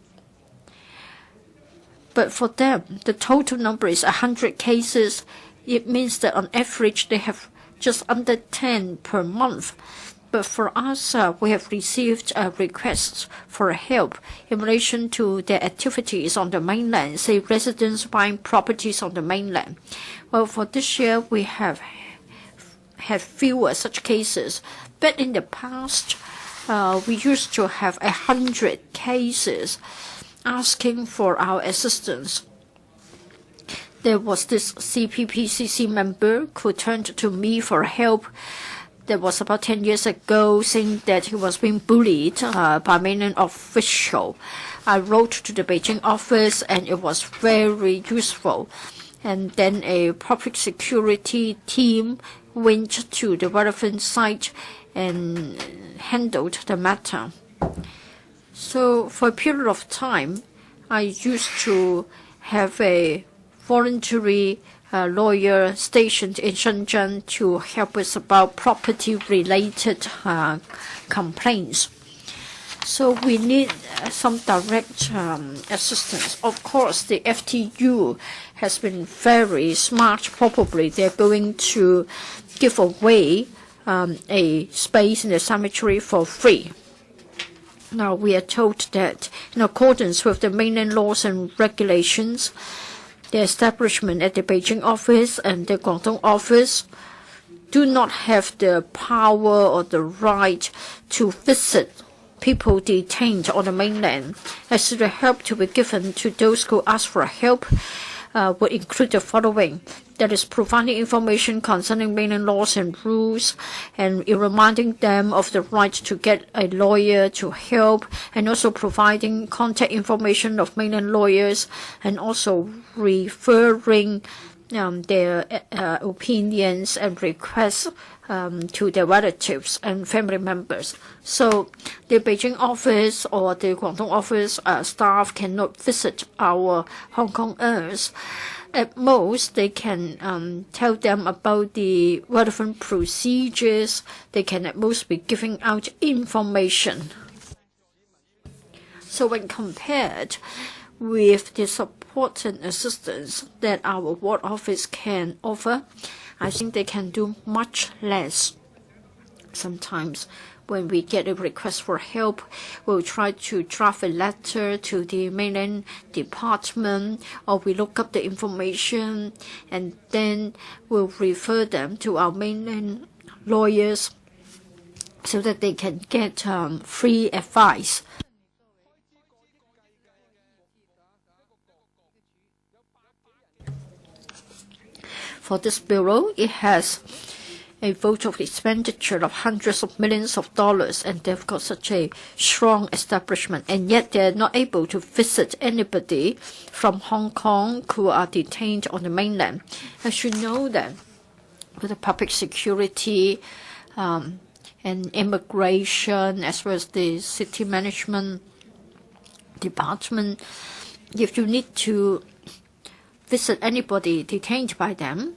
But for them, the total number is 100 cases. It means that on average, they have just under 10 per month. But for us, we have received requests for help in relation to their activities on the mainland, say residents buying properties on the mainland. Well, for this year, we have had fewer such cases. But in the past, we used to have 100 cases asking for our assistance. There was this CPPCC member who turned to me for help. That was about 10 years ago, saying that he was being bullied by mainland official. I wrote to the Beijing office, and it was very useful. And then a public security team went to the relevant site and handled the matter. So for a period of time, I used to have a voluntary lawyer stationed in Shenzhen to help us about property-related complaints. So we need some direct assistance. Of course, the FTU has been very smart. Probably they're going to give away a space in the cemetery for free. Now, we are told that in accordance with the mainland laws and regulations, the establishment at the Beijing office and the Guangdong office do not have the power or the right to visit people detained on the mainland, as the help to be given to those who ask for help would include the following. That is, providing information concerning mainland laws and rules, and reminding them of the right to get a lawyer to help, and also providing contact information of mainland lawyers, and also referring their opinions and requests to their relatives and family members. So the Beijing office or the Guangdong office staff cannot visit our Hong Kongers. At most, they can tell them about the relevant procedures. They can at most be giving out information. So when compared with the support and assistance that our ward office can offer, I think they can do much less. Sometimes when we get a request for help, we'll try to draft a letter to the mainland department, or we look up the information and then we'll refer them to our mainland lawyers so that they can get free advice. For this bureau, it has a vote of expenditure of hundreds of millions of dollars, and they've got such a strong establishment, and yet they're not able to visit anybody from Hong Kong who are detained on the mainland. As you know that with the public security and immigration, as well as the city management department, if you need to visit anybody detained by them,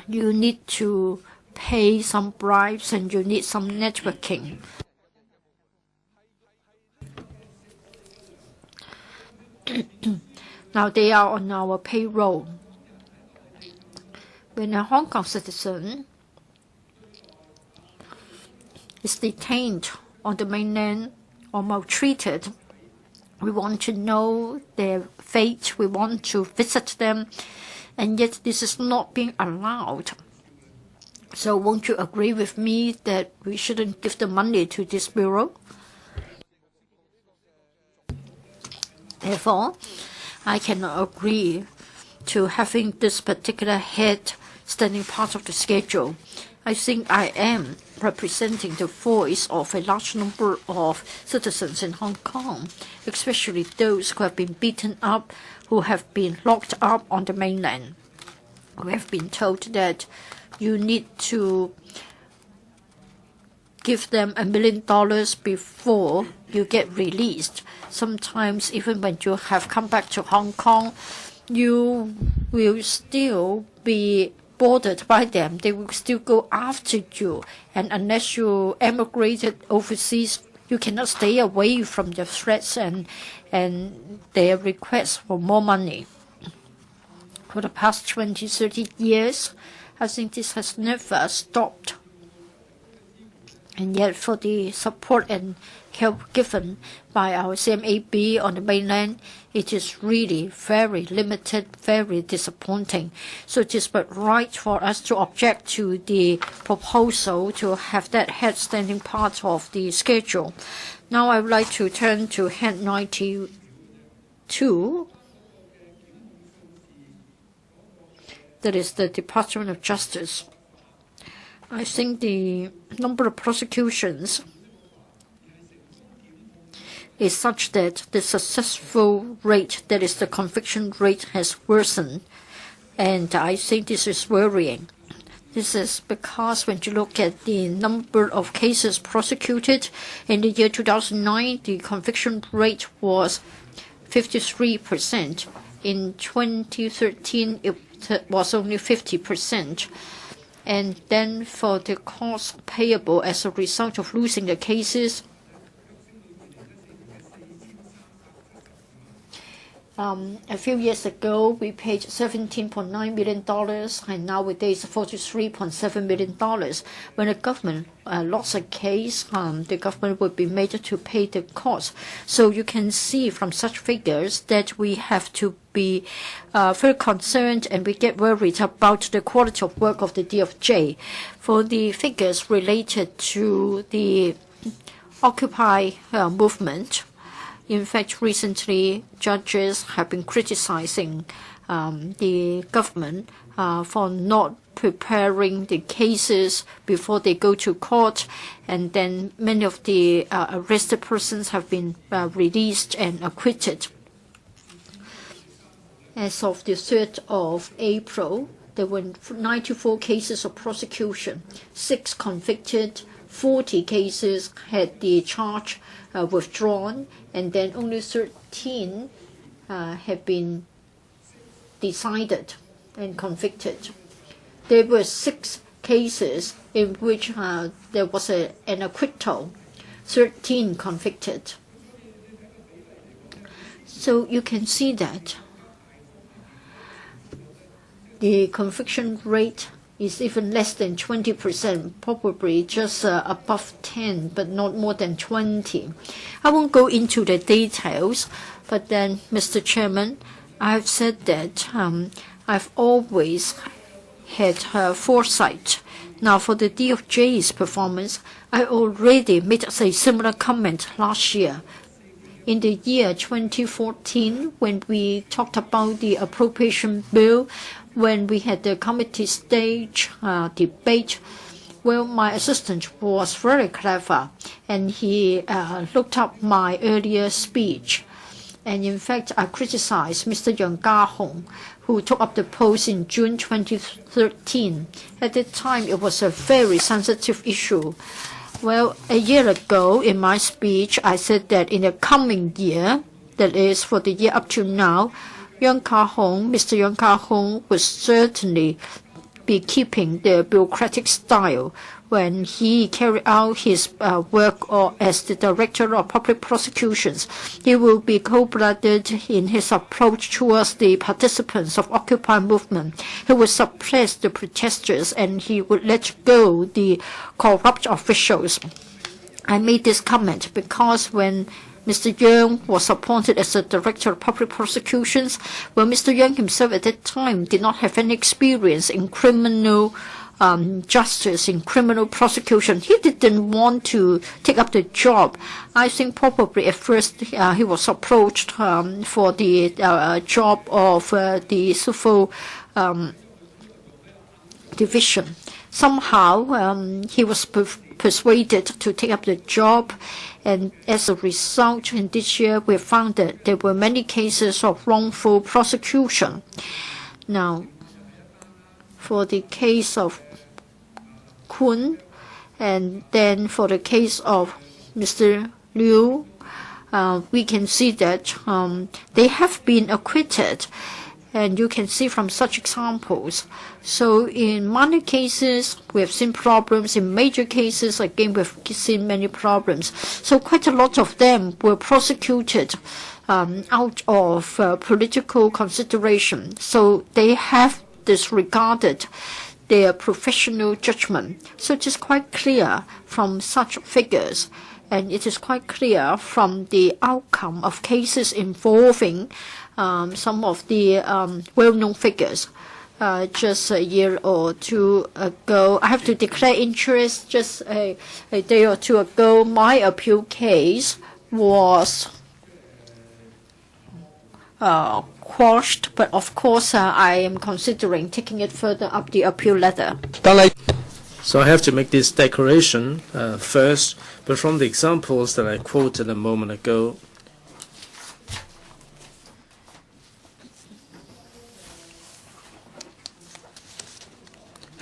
you need to pay some bribes and you need some networking. Now they are on our payroll. When a Hong Kong citizen is detained on the mainland or maltreated, we want to know their fate, we want to visit them, and yet this is not being allowed. So won't you agree with me that we shouldn't give the money to this bureau? Therefore, I cannot agree to having this particular head standing part of the schedule. I think I am representing the voice of a large number of citizens in Hong Kong, especially those who have been beaten up, who have been locked up on the mainland. We have been told that you need to give them $1 million before you get released. Sometimes even when you have come back to Hong Kong, you will still be bothered by them. They will still go after you. And unless you emigrated overseas, you cannot stay away from their threats and their requests for more money. For the past 20, 30 years, I think this has never stopped. And yet for the support and help given by our CMAB on the mainland, it is really very limited, very disappointing. So it is but right for us to object to the proposal to have that head standing part of the schedule. Now I would like to turn to Head 92. That is the Department of Justice. I think the number of prosecutions is such that the successful rate, that is the conviction rate, has worsened. And I think this is worrying. This is because when you look at the number of cases prosecuted in the year 2009, the conviction rate was 53%. In 2013, it was only 50%. And then for the costs payable as a result of losing the cases, a few years ago, we paid $17.9 million, and nowadays $43.7 million. When the government lost a case, the government would be made to pay the cost. So you can see from such figures that we have to be very concerned, and we get worried about the quality of work of the DOJ. For the figures related to the Occupy movement, in fact, recently, judges have been criticizing the government for not preparing the cases before they go to court, and then many of the arrested persons have been released and acquitted. As of the 3rd of April, there were 94 cases of prosecution, 6 convicted, 40 cases had the charge withdrawn, and then only 13 have been decided and convicted. There were 6 cases in which there was an acquittal, 13 convicted. So you can see that the conviction rate is even less than 20%, probably just above 10, but not more than 20. I won't go into the details, but then, Mr. Chairman, I've said that I've always had foresight. Now, for the DOJ's performance, I already made a similar comment last year. In the year 2014, when we talked about the Appropriation Bill, when we had the committee stage debate, well, my assistant was very clever, and he looked up my earlier speech. And in fact, I criticized Mr. Kwok-hung, who took up the post in June 2013. At the time, it was a very sensitive issue. Well, a year ago, in my speech, I said that in the coming year, that is, for the year up to now, Mr. Kwok-hung would certainly be keeping the bureaucratic style when he carried out his work as the Director of Public Prosecutions. He will be cold-blooded in his approach towards the participants of Occupy movement. He would suppress the protesters, and he would let go the corrupt officials. I made this comment because when Mr. Yeung was appointed as the Director of Public Prosecutions, well, Mr. Yeung himself at that time did not have any experience in criminal justice, in criminal prosecution. He didn't want to take up the job. I think probably at first he was approached for the job of the civil division. Somehow he was persuaded to take up the job, and as a result, in this year, we found that there were many cases of wrongful prosecution. Now, for the case of Kun, and then for the case of Mr. Liu, we can see that they have been acquitted. And you can see from such examples. So in minor cases, we have seen problems. In major cases, again, we've seen many problems. So quite a lot of them were prosecuted out of political consideration. So they have disregarded their professional judgment. So it is quite clear from such figures, and it is quite clear from the outcome of cases involving some of the well-known figures. Just a year or two ago, I have to declare interest. Just a day or two ago, my appeal case was quashed, but of course I am considering taking it further up the appeal ladder. So I have to make this declaration first, but from the examples that I quoted a moment ago,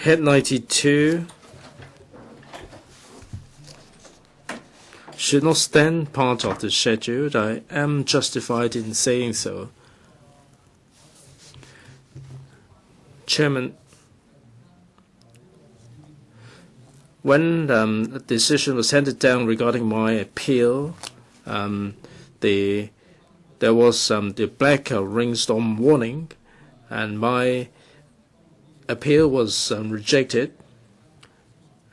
Head 92 should not stand part of the schedule. I am justified in saying so. Chairman, when a decision was handed down regarding my appeal, there was the black rainstorm warning, and my appeal was rejected,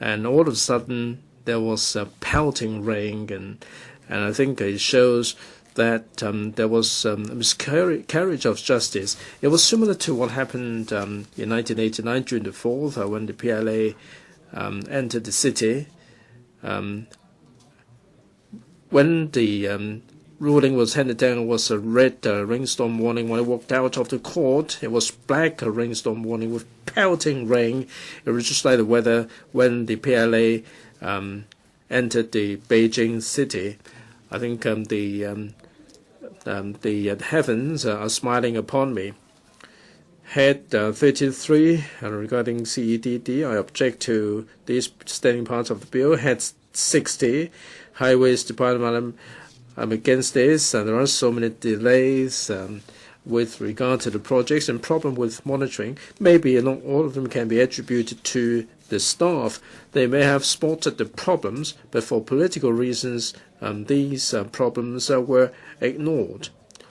and all of a sudden there was pelting rain, and I think it shows that there was a miscarriage of justice. It was similar to what happened in 1989 June the 4th when the PLA entered the city. When the ruling was handed down, it was a red rainstorm warning. When I walked out of the court, it was black rainstorm warning with pelting rain. It was just like the weather when the PLA entered the Beijing city. I think the heavens are smiling upon me. Head 33 regarding CEDD, I object to these standing parts of the bill. Head 60, Highways Department, I'm against this. There are so many delays with regard to the projects and problem with monitoring. Maybe not all of them can be attributed to the staff. They may have spotted the problems, but for political reasons, these problems were ignored.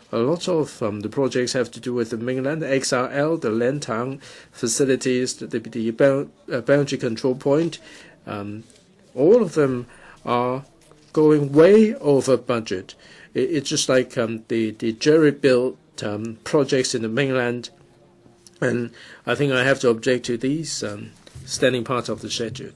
A lot of the projects have to do with the mainland, XRL, the Lantang facilities, the boundary control point. All of them are going way over budget. It's just like the jury-built projects in the mainland, and I think I have to object to these standing part of the schedule.